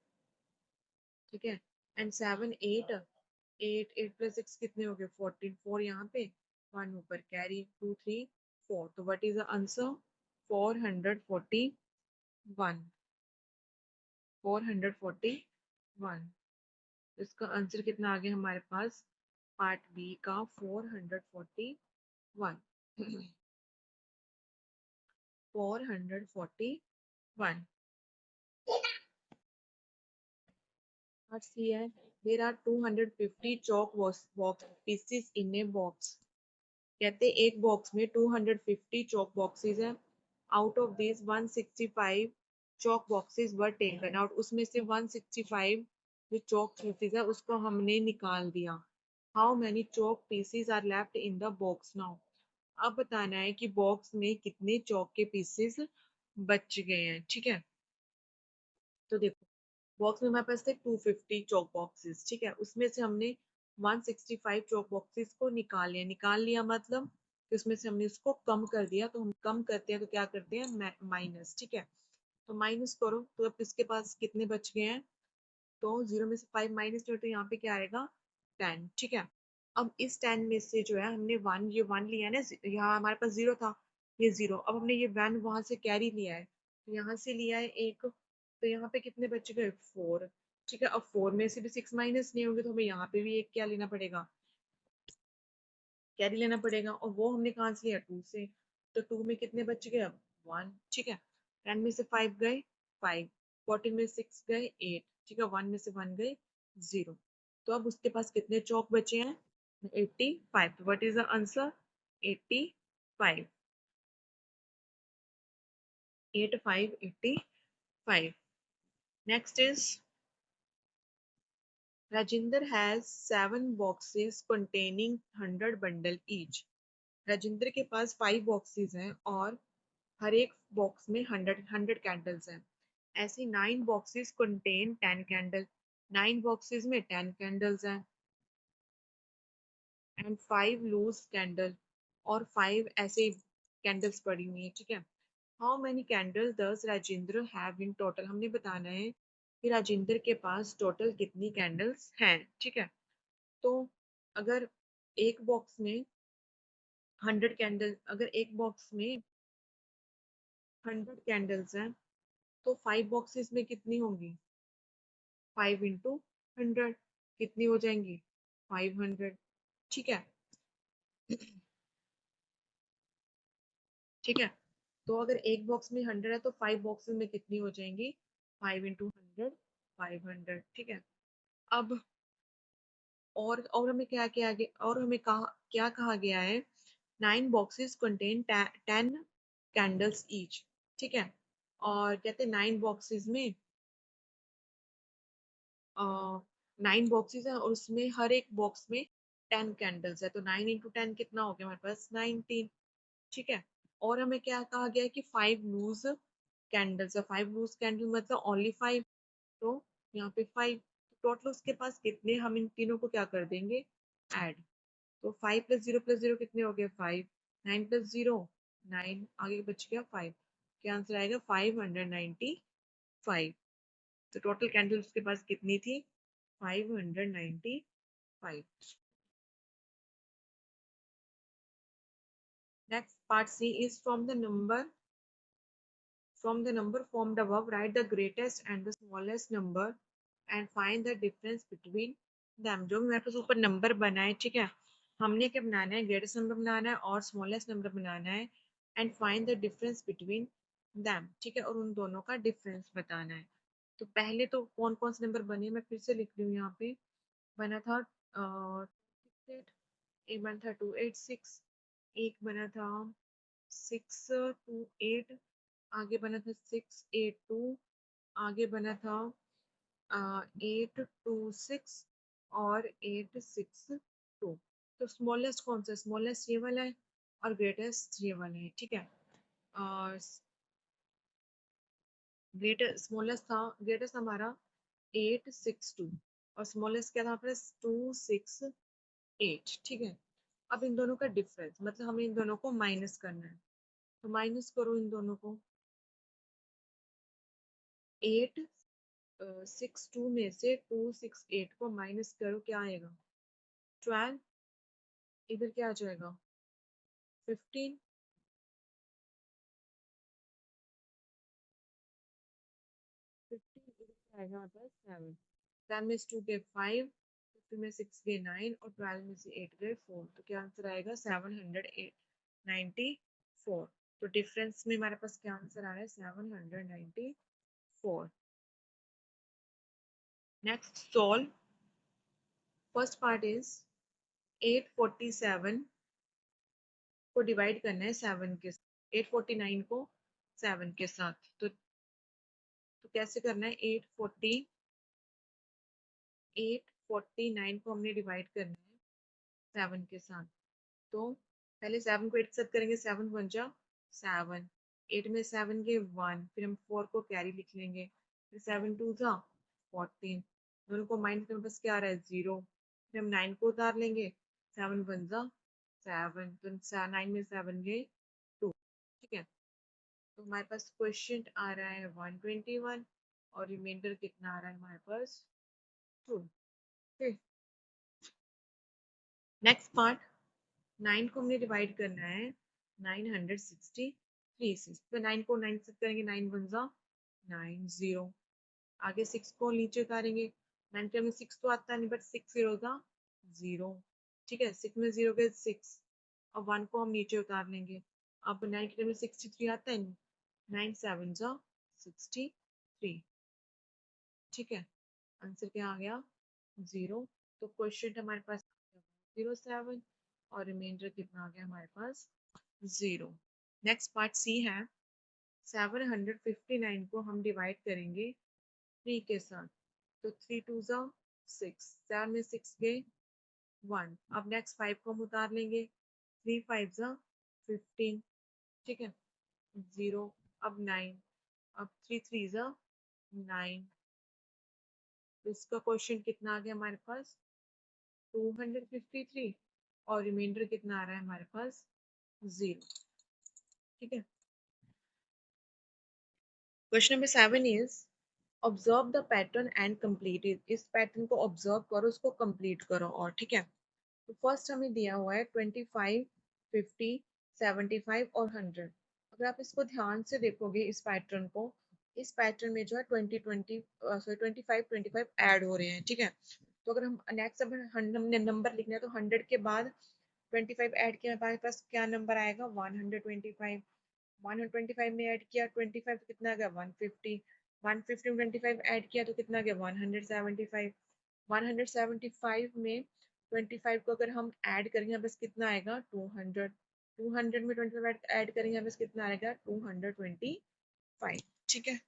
ठीक है, एंड 7 8 8 + 6 कितने हो गए 14. 4 यहाँ पे 1 ऊपर कैरी 2 3 4. तो व्हाट इज द आंसर 441. 441. इसका आंसर कितना आ गया हमारे पास पार्ट बी का 441. 441. Let's see here. There are 250 chalk box pieces in a box. कहते हैं एक बॉक्स में 250 chalk boxes हैं. Out of these 165 chalk boxes were taken out. उसमें से 165 जो chalk pieces है उसको हमने निकाल दिया. How many chalk pieces are left in the box now? अब बताना है कि बॉक्स में कितने चौक के पीसेस बच गए हैं. ठीक है, तो देखो बॉक्स में हमारे पास थे 250 चौक बॉक्सेस. ठीक है, उसमें से हमने 165 चौक बॉक्सेस को निकाल लिया मतलब कि उसमें से हमने उसको कम कर दिया. तो हम कम करते हैं तो क्या करते हैं माइनस. ठीक है, तो माइनस करो तो अब इसके पास कितने बच गए हैं, तो 0 में से 5 माइनस करो तो यहाँ पे क्या आएगा 10. ठीक है, अब इस 10 में से जो है हमने 1 ये 1 लिया है ना, यहाँ हमारे पास 0 था, ये 0. अब हमने ये 1 वहां से कैरी लिया है तो यहाँ से लिया है एक, तो यहाँ पे कितने बच गए 4. ठीक है, अब 4 में से भी 6 माइनस नहीं होंगे तो हमें यहाँ पे भी एक क्या लेना पड़ेगा, कैरी लेना पड़ेगा. और वो हमने कहाँ से लिया 2 से, तो 2 में कितने बच गए अब 1. ठीक है, 10 में से 5 गए 5, 14 में 6 गए 8. ठीक है, 1 में से 1 गए 0. तो अब उसके पास कितने चौक बचे हैं 85. तो what is the answer 85. 85 85. Next is Rajinder has 7 boxes containing 100 bundle each. Rajendra के पास 5 बॉक्सेस हैं और हर एक बॉक्स में 100 कैंडल्स हैं. ऐसे 9 बॉक्सेस कंटेन 10 कैंडल. 9 बॉक्सेस में 10 कैंडल्स हैं एंड 5 लूज कैंडल और 5 ऐसे कैंडल्स पड़ी हुई है. ठीक है, how many candle does Rajendra have in total. हमने बताना है कि राजेंद्र के पास टोटल कितनी कैंडल्स हैं. ठीक है, तो अगर एक बॉक्स में 100 कैंडल, अगर एक बॉक्स में 100 कैंडल्स हैं तो 5 बॉक्सेस में कितनी होंगी 5 इंटू 100 कितनी हो जाएंगी 500. ठीक है, ठीक है, तो अगर एक बॉक्स में 100 है तो 5 बॉक्सेस में कितनी हो जाएंगी 5 इंटू 100 500. ठीक है, अब और हमें क्या क्या गया, और हमें कहा गया है 9 boxes contain 10 candles each. ठीक है, और कहते हैं 9 boxes में 9 बॉक्सेस है और उसमें हर एक बॉक्स में 10 कैंडल्स है. तो 9 इंटू 10 कितना हो गया हमारे पास 19. ठीक है, और हमें क्या कहा गया है कि 5 लूज कैंडल्स है. 5 लूज कैंडल मतलब ओनली 5. तो यहाँ पे 5, टोटल उसके पास कितने, हम इन तीनों को क्या कर देंगे ऐड. तो 5 + 0 + 0 कितने हो गए 5. 9 + 0 9, आगे बच गया 5. क्या आंसर आएगा 595. तो टोटल कैंडल उसके पास कितनी थी 595. Next part C is from the number formed above, write the greatest and the smallest number and find the difference between them. जो भी मेरे पास ऊपर नंबर बना है, ठीक है, हमने क्या बनाना है, ग्रेटेस्ट नंबर बनाना है और स्मॉलेस्ट नंबर बनाना है and find the difference between them, ठीक है, और उन दोनों का डिफरेंस बताना है। तो पहले तो कौन कौन से नंबर बने, मैं फिर से लिख रही हूँ यहाँ पे। बना था 6, एक बना था 286, एक बना था 628, आगे बना था 682, आगे बना था 826 और 862। तो स्मॉलेस्ट कौन सा, स्मॉलेस्ट ये वाला है और ग्रेटेस्ट ये वाला है, ठीक है। और ग्रेटेस्ट स्मॉलेस्ट था, ग्रेटेस्ट हमारा 862 और स्मॉलेस्ट क्या था हमारे 268, ठीक है। अब इन दोनों का डिफरेंस मतलब हमें इन दोनों को माइनस करना है, तो माइनस करो इन दोनों को। 862 में से 268 को माइनस करो, क्या आएगा 12, इधर क्या आ जाएगा 15, 15 इधर क्या आएगा हमारे पास 7, 10 में से 2 गए 5, 15 में 6 गए 9 और 12 में से 8 गए 4, तो क्या आंसर आएगा 794। तो डिफरेंस में हमारे पास क्या आंसर आ रहा है 794। Next solve. First part is 847 को डिवाइड करना है 7 के साथ, 849 को 7 के साथ। तो कैसे करना है, 849 को हमने डिवाइड करना है 7 के साथ। तो पहले 7 को 8 के साथ करेंगे, 7 बन जा 7, 8 में 7 के 1, फिर हम 4 को कैरी लिख लेंगे, फिर 7 2 था 14, दोनों को माइनस करने बस क्या आ रहा है 0, फिर हम 9 को उतार लेंगे, 7 बन जा 7, तो 9 में 7 गए 2, ठीक है। तो हमारे पास क्वेश्चन आ रहा है 121 और रिमाइंडर कितना आ रहा है हमारे पास 2, ठीक। नेक्स्ट पार्ट, 9 को हमने डिवाइड करना है 963 से, तो 9 को 9 से करेंगे, 9 वन जा 9 0, आगे 6 को नीचे उतारेंगे, 9 के में 6 तो आता नहीं बट 6 0 जा 0, ठीक है, 6 में 0 के 6, अब 1 को हम नीचे उतार लेंगे, अब 9 के में 63 आता है नहीं, 9 7 जा 63, ठीक है, आंसर क्या आ गया 0। तो क्वेश्चन हमारे पास 07 और रिमाइंडर कितना आ गया हमारे पास 0। नेक्स्ट पार्ट सी है, 759 को हम डिवाइड करेंगे 3 के साथ, तो 3 2 जा 6, 7 में 6 गए 1, अब नेक्स्ट 5 को हम उतार लेंगे, 3 5 जा 15, ठीक है, 0, अब 9, अब 3 3 जा 9, तो इसका क्वेश्चन कितना आ गया हमारे पास 253 और रिमाइंडर कितना आ रहा है हमारे पास 0, ठीक है। Question number 7 is observe the pattern and complete it, इस पैटर्न को ऑब्जर्व करो, उसको कंप्लीट करो, और ठीक है। तो फर्स्ट हमें दिया हुआ है 25 50 75 और 100। अगर आप इसको ध्यान से देखोगे इस पैटर्न को, इस पैटर्न में जो है 25 ऐड हो रहे हैं, ठीक है। तो अगर हम नेक्स्ट अब हमने नंबर लिखना है तो 100 के बाद 25 ऐड किया, हमारे पास क्या नंबर आएगा 125, 125 में ऐड किया 25 तो कितना आ गया 150, 150 में 25 ऐड किया तो कितना आ गया 175, 175 में 25 को अगर हम ऐड करेंगे बस कितना आएगा 200, 200 में 25 ऐड करेंगे बस कितना आएगा 225, ठीक है।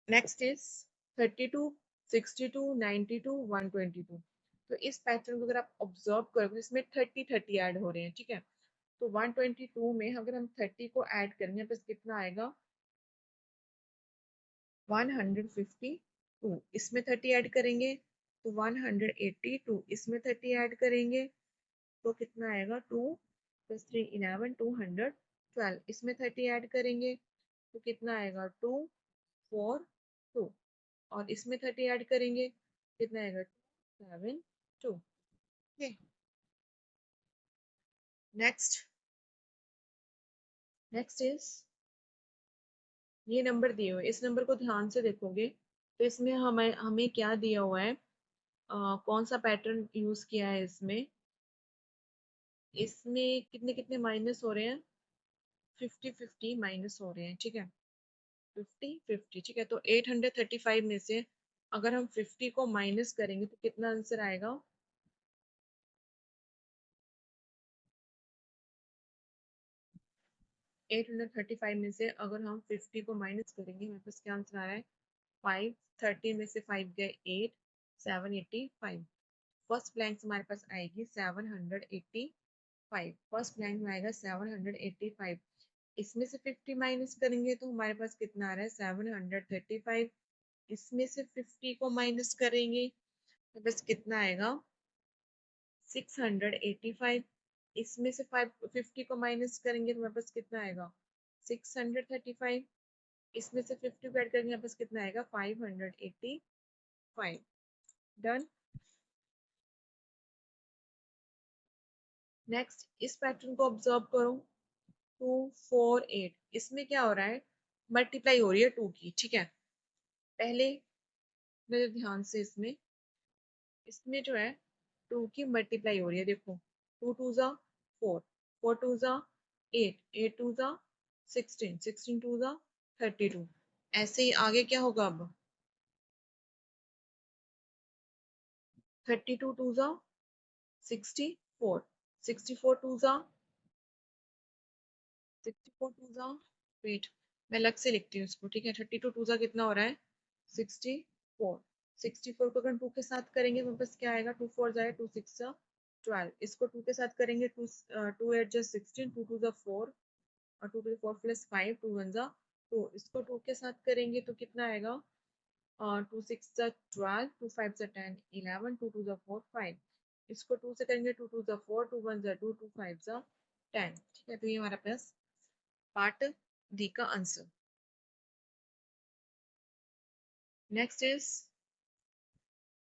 Next is 32 62 92 122। तो इस पैटर्न को अगर आप ऑब्जर्व करोगे इसमें 30 30 ऐड हो रहे हैं, ठीक है। तो 122 में अगर हम 30 को ऐड करेंगे बस कितना आएगा 152, इसमें 30 ऐड करेंगे तो 182, इसमें 30 ऐड करेंगे तो कितना आएगा 2 प्लस 3 11 212, इसमें 30 ऐड करेंगे तो कितना आएगा 2 4 2, और इसमें 30 ऐड करेंगे कितना आएगा 7 2, ठीक। नेक्स्ट नेक्स्ट इज ये नंबर दिए हुए, इस नंबर को ध्यान से देखोगे तो इसमें हमें हमें क्या दिया हुआ है, कौन सा पैटर्न यूज किया है इसमें। इसमें कितने कितने माइनस हो रहे हैं, 50-50 माइनस हो रहे हैं, ठीक है। 50-50, ठीक है। तो 835 में से अगर हम 50 को माइनस करेंगे तो कितना आंसर आएगा। 835 में से अगर हम 50 को माइनस करेंगे, हमारे पास क्या आंसर आ रहा है, 5। 30 में से 5 गए 8, 785। फर्स्ट ब्लैंक हमारे पास आएगी 785। फर्स्ट ब्लैंक में आएगा 785। इसमें से 50 माइनस करेंगे तो हमारे पास कितना आ रहा है, 735। इसमें से 50 को माइनस करेंगे तो बस कितना आएगा, 685। इसमें से 50 को माइनस करेंगे तो हमारे पास कितना आएगा, 635। इसमें से 50 को ऐड करेंगे हमारे पास कितना आएगा, 585। डन। नेक्स्ट इस पैटर्न को ऑब्जर्व करो, 248। इसमें क्या हो रहा है, मल्टीप्लाई हो रही है 2 की, ठीक है। पहले मेरे ध्यान से इसमें इसमें जो है 2 की मल्टीप्लाई हो रही है, देखो 2 टू जा 4, 4 टू जा 8, 8 टू जा 16, 16 टू जा 32। ऐसे ही आगे क्या होगा अब, 32 टू जा 64, 64 टू जा 64 टू जा, वेट मैं अलग से लिखती हूँ इसको, ठीक है। 32 टू जा कितना हो रहा है, 64। 64 को अगर 2 के साथ करेंगे तो बस क्या आएगा, 2 4 जाए 2 6 जा 12। इसको 2 के साथ करेंगे, 2 2 8 जा 16, 2 2 जा 4 और 2 टू 4 प्लस 5, 2 1 जा 2। इसको 2 के साथ करेंगे तो कितना आएगा, 2 6 जा 12, 2 5 जा 10 11, 2 2 जा 4 5। इसको 2 से करेंगे, 2 2 जा 4, 2 1 जा 2, 2 5 जा 10, ठीक है। तो ये हमारा पास पार्ट डी का answer. Next is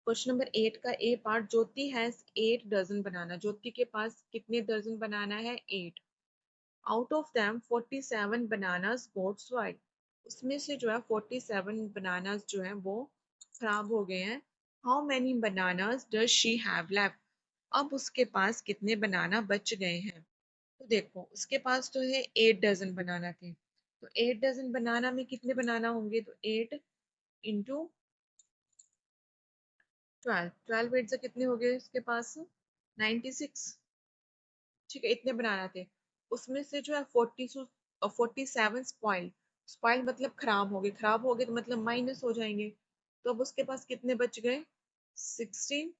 question number 8 का A part, Jyoti has 8 dozen banana. Jyoti के पास कितने दर्जन बनाना है, 8। Out of them 47 bananas got spoiled. उसमें से जो है 47 बनानास जो है वो खराब हो गए हैं। How many bananas does she have left. अब उसके पास कितने बनाना बच गए हैं। तो देखो उसके पास तो है 8 डजन बनाना थे, तो 8 डजन बनाना में कितने बनाना होंगे, तो 8 इंटू 12, 12 8 से कितने हो गए उसके पास, 96, ठीक है। इतने बनाना थे, उसमें से जो है 47 स्पॉइल। स्पॉइल मतलब खराब हो गए, खराब हो गए तो मतलब माइनस हो जाएंगे। तो अब उसके पास कितने बच गए, 16।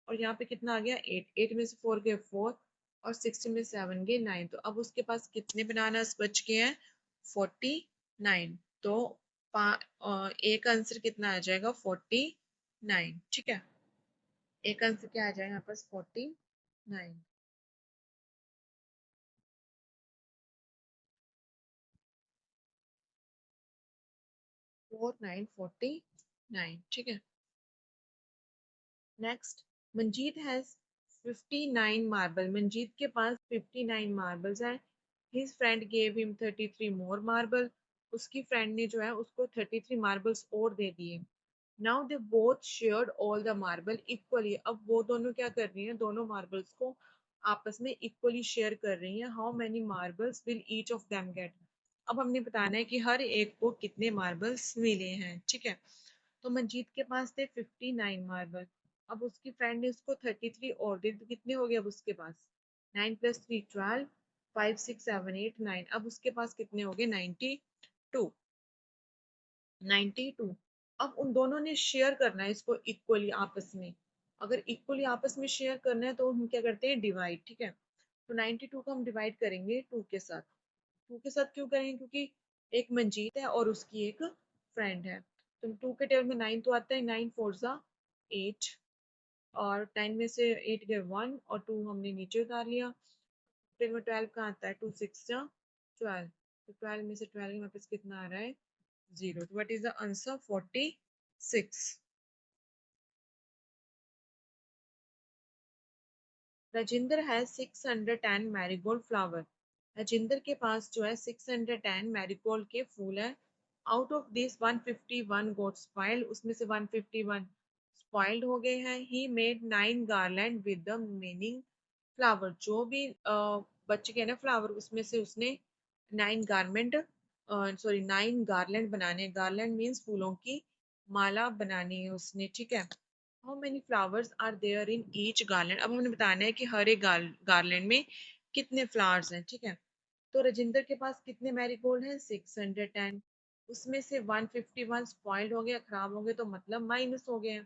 और यहाँ पे कितना आ गया, 8, 8 में से 4 गए 4 और 16 में 7 गए 9। तो अब उसके पास कितने बनाना बच गए हैं, 49। तो एक आंसर कितना आ जाएगा, 49, ठीक है। एक आंसर क्या आ जाएगा यहाँ पास, 49। 4949, ठीक है। Next, Manjeet has 59 marble. Manjeet के पास 59 मार्बल्स हैं। हिज फ्रेंड गेव हिम 33 मोर मार्बल। उसकी फ्रेंड ने जो है उसको 33 मार्बल्स और दे दिए। Now they both shared all the marble equally. अब वो दोनों क्या कर रही हैं, दोनों मार्बल्स को आपस में इक्वली शेयर कर रही हैं। How many marbles will each of them get. अब हमने बताना है कि हर एक को कितने मार्बल्स मिले हैं, ठीक है। तो मंजीत के पास थे 59 मार्बल। अब उसकी फ्रेंड ने उसको 33 और दे, तो कितने हो गए अब उसके पास, 9 + 3 12, 5 6 7 8 9। अब उसके पास कितने हो गए, 92, 92। अब उन दोनों ने शेयर करना है इसको इक्वली आपस में। अगर इक्वली आपस में शेयर करना है तो हम क्या करते हैं, डिवाइड, ठीक है। तो 92 को हम डिवाइड करेंगे 2 के साथ। 2 के साथ क्यों करेंगे, क्योंकि एक मंजीत है और उसकी एक फ्रेंड है। तो 2 के टेबल में 9 तो आता है, 9 4 जा 8 और 10 में से 8 गए 1 और 2 हमने नीचे उतार लिया। फिर में 12 कहाँ आता है, 2 6 जा 12। तो 12 में से 12 के वापस कितना आ रहा है, 0। तो what is the answer, 46। Rajinder has 610 marigold flower. Rajinder के पास जो है 610 मैरीगोल्ड के फूल है। Out of this 151 got spoiled, उसमें से 151 स्पॉइल्ड हो गए हैं। He made 9 garland with the meaning flower, जो भी बच गए ना फ्लावर उसमें से उसने 9 गारमेंट सॉरी 9 गार्लैंड बनाने। गार्लैंड मीन्स फूलों की माला बनानी है उसने, ठीक है। How many flowers are there in each garland, अब हमने बताना है कि हर एक गार्लैंड में कितने फ्लावर्स हैं, ठीक है। तो राजिंदर के पास कितने मैरीगोल्ड हैं? 610। उसमें से 151 स्पॉइल्ड हो गया, खराब हो गए, तो मतलब माइनस हो गए हैं।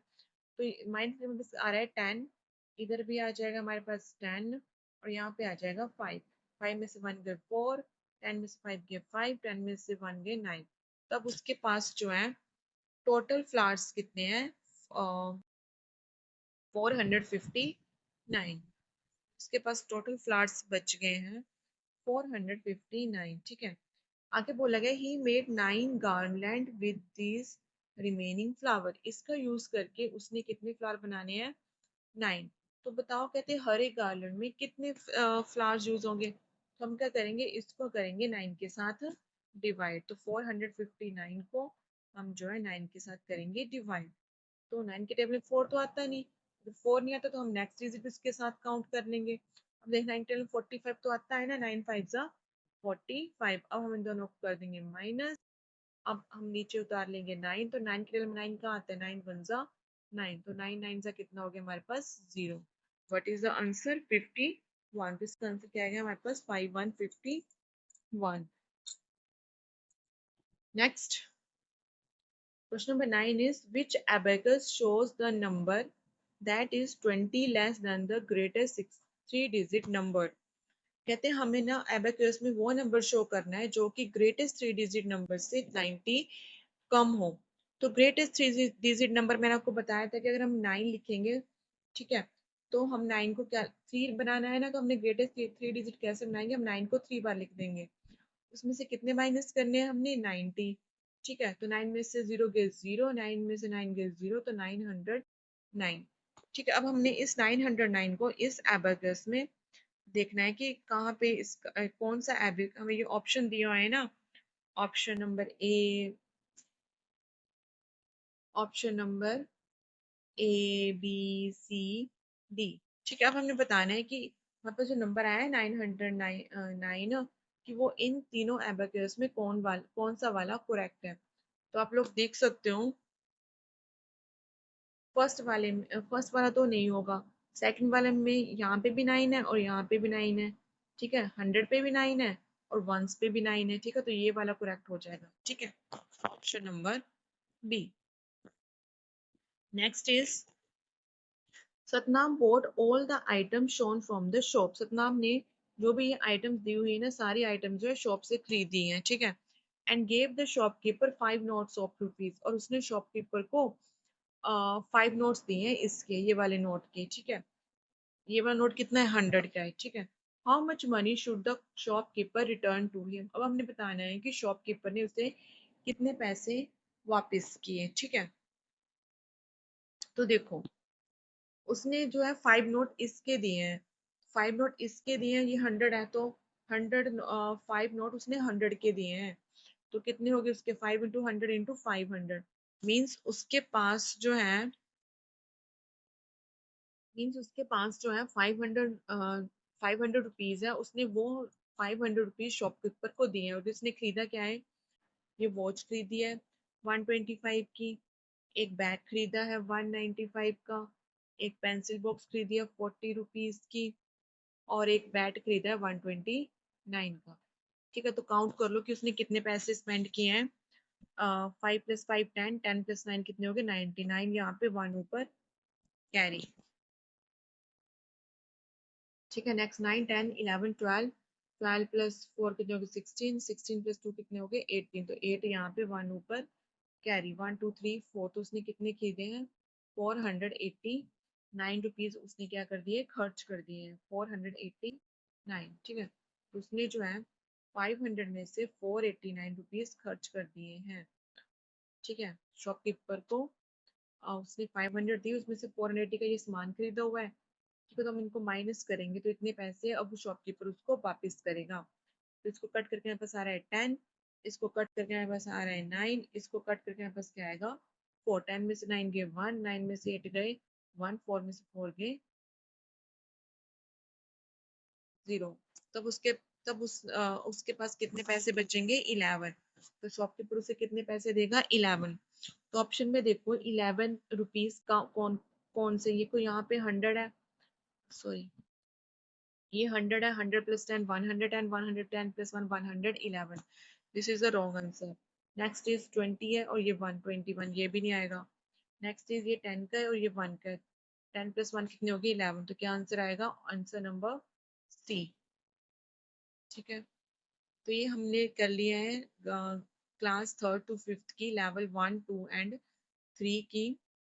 तो माइनस में बस आ रहा है 10, इधर भी आ जाएगा हमारे पास 10 और यहाँ पे आ जाएगा 5। 5 में से 1 गए 4, 10 में से 5 गए 5, 10 में से 1 गए 9। तब उसके पास जो है टोटल फ्लावर्स कितने हैं? 459। उसके पास टोटल फ्लावर्स बच गए हैं 459, ठीक है। आगे बोला गया ही made 9 garland with these remaining flower, इसका यूज करके उसने कितने फ्लावर बनाने हैं? 9। तो बताओ, कहते हैं हर एक गार्लैंड में कितने फ्लावर्स यूज होंगे? तो हम क्या करेंगे, इसको करेंगे 9 के साथ डिवाइड। तो 459 को हम जो है 9 के साथ करेंगे डिवाइड। तो 9 के टेबल में 4 तो आता नहीं, तो 4 नहीं आता तो हम नेक्स्ट डिजिट इसके साथ काउंट कर लेंगे। अब देख 9 टेबल 45 तो आता है ना, 9 5 जा 45। अब हम इन दोनों को कर देंगे माइनस। अब हम नीचे उतार लेंगे 9, तो 9 के टेबल में 9 कहाँ आता है? 9 1 जा 9, तो 9 9 जा कितना हो गया हमारे पास? 0। What is the answer? 51। तो इसका आंसर क्या है हमारे पास? 5151। Next question number 9 is which abacus shows the number that is 20 less than the greatest 3 digit number। कहते हैं हमें ना एबेकस में वो नंबर शो करना है जो कि ग्रेटेस्ट 3 डिजिट नंबर से 90 कम हो। तो ग्रेटेस्ट 3 डिजिट नंबर मैंने आपको बताया था कि अगर हम 9 लिखेंगे, ठीक है, तो हम 9 को क्या 3 बनाना है ना, तो हमने ग्रेटेस्ट 3 डिजिट कैसे बनाएंगे? हम 9 को 3 बार लिख देंगे। उसमें से कितने माइनस करने हैं हमने? 90, ठीक है। तो 9 में से 0 गए 0, 9 में से 9 गए 0, तो 909, ठीक है। अब हमने इस 909 को इस एबाकस में देखना है कि कहाँ पे इस कौन सा एबिक हमें ये ऑप्शन दिया हुआ है ना, option number A, option number A B C D, ठीक है। अब हमने बताना है कि हमारे पास जो नंबर आया है 909 कि वो इन तीनों एबाकस में कौन सा वाला करेक्ट है। तो आप लोग देख सकते हो फर्स्ट वाला तो नहीं होगा, सेकंड वाले में यहाँ पे भी 9 है और यहाँ पे भी 9 है, ठीक है। 100 पे भी 9 है और वंस पे भी 9 है, ठीक है। तो ये वाला करेक्ट हो जाएगा, ठीक है, option number B. Next is Satnam bought all the items shown from the shop। Satnam ने जो भी ये आइटम्स दी हुई है ना, सारी आइटम जो है शॉप से खरीदी हैं, ठीक है। And gave the shopkeeper 5 notes of rupees, और उसने शॉपकीपर को 5 नोट्स दिए हैं इसके, ये वाले नोट के, ठीक है। ये वाला नोट कितना है? 100 का है, ठीक है। How much money should the shopkeeper return to him, अब हमने बताना है कि शॉपकीपर ने उसे कितने पैसे वापस किए, ठीक है। तो देखो उसने जो है 5 नोट इसके दिए हैं, 5 नोट इसके दिए हैं, ये 100 है, तो 5 नोट उसने 100 के दिए हैं। तो कितने हो गए उसके? 5 इंटू 100 इंटू 500, मीन्स उसके पास जो है, मीन्स उसके पास जो है 500 रुपीज है, उसने वो 500 रुपीज शॉपकीपर को दिए हैं। और उसने खरीदा क्या है? ये वॉच खरीदी है 125 की, एक बैग खरीदा है 195 का, एक पेंसिल बॉक्स खरीदी है 40 रुपीज की, और एक बैट खरीदा है 129 का, ठीक है। तो काउंट कर लो कि उसने कितने पैसे स्पेंड किए हैं। 5 + 5 10, 10 + 9 कितने हो गए? 99, यहाँ पे 1 ऊपर कैरी, ठीक है। नेक्स्ट 9 10 11 12, 12 + 4 कितने हो गए? 16, 16 + 2 कितने हो गए? 18, तो 8 यहाँ पे 1 ऊपर कैरी, 1 2 3 4, तो उसने कितने खरीदे हैं? 489 रुपीज उसने क्या कर दिए? खर्च कर दिए हैं, 489, ठीक है। तो उसने जो है 500 में से 489 रुपीज खर्च कर दिए हैं, ठीक है। शॉपकीपर को उसने 500 दी, उसमें से 480 का ये सामान खरीदा हुआ है, तो हम इनको माइनस करेंगे तो इतने पैसे अब शॉपकीपर उसको वापस करेगा। तो इसको कट करके मेरे पास आ रहा है 10, इसको कट करके मेरे पास आ रहा है 9, इसको कट करके मेरे पास क्या आएगा 4। 10 में से 9 गए 1, 9 में से 8 गए 1, 4 में से 4 गए 0। तब उसके तब उसके पास कितने पैसे बचेंगे 11। तो शॉपकीपर उसे कितने पैसे देगा 11। तो ऑप्शन में देखो 11 रुपीज का कौन कौन से, ये को यहाँ पे 100 है, सॉरी ये 100 है, 100 plus 10 100 and 110 plus 1 111। This is the wrong answer. Next is 20 है और ये 121, ये भी नहीं आएगा। नेक्स्ट इज ये 10 का है और ये 1 का है। 10 प्लस 1 कितनी होगी 11, तो क्या आंसर आएगा आंसर नंबर सी। ठीक है, तो ये हमने कर लिया है क्लास 3rd to 5th की लेवल 1 2 एंड 3 की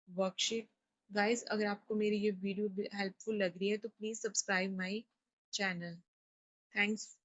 वर्कशीट। गाइस अगर आपको मेरी ये वीडियो हेल्पफुल लग रही है तो please subscribe my channel. Thanks.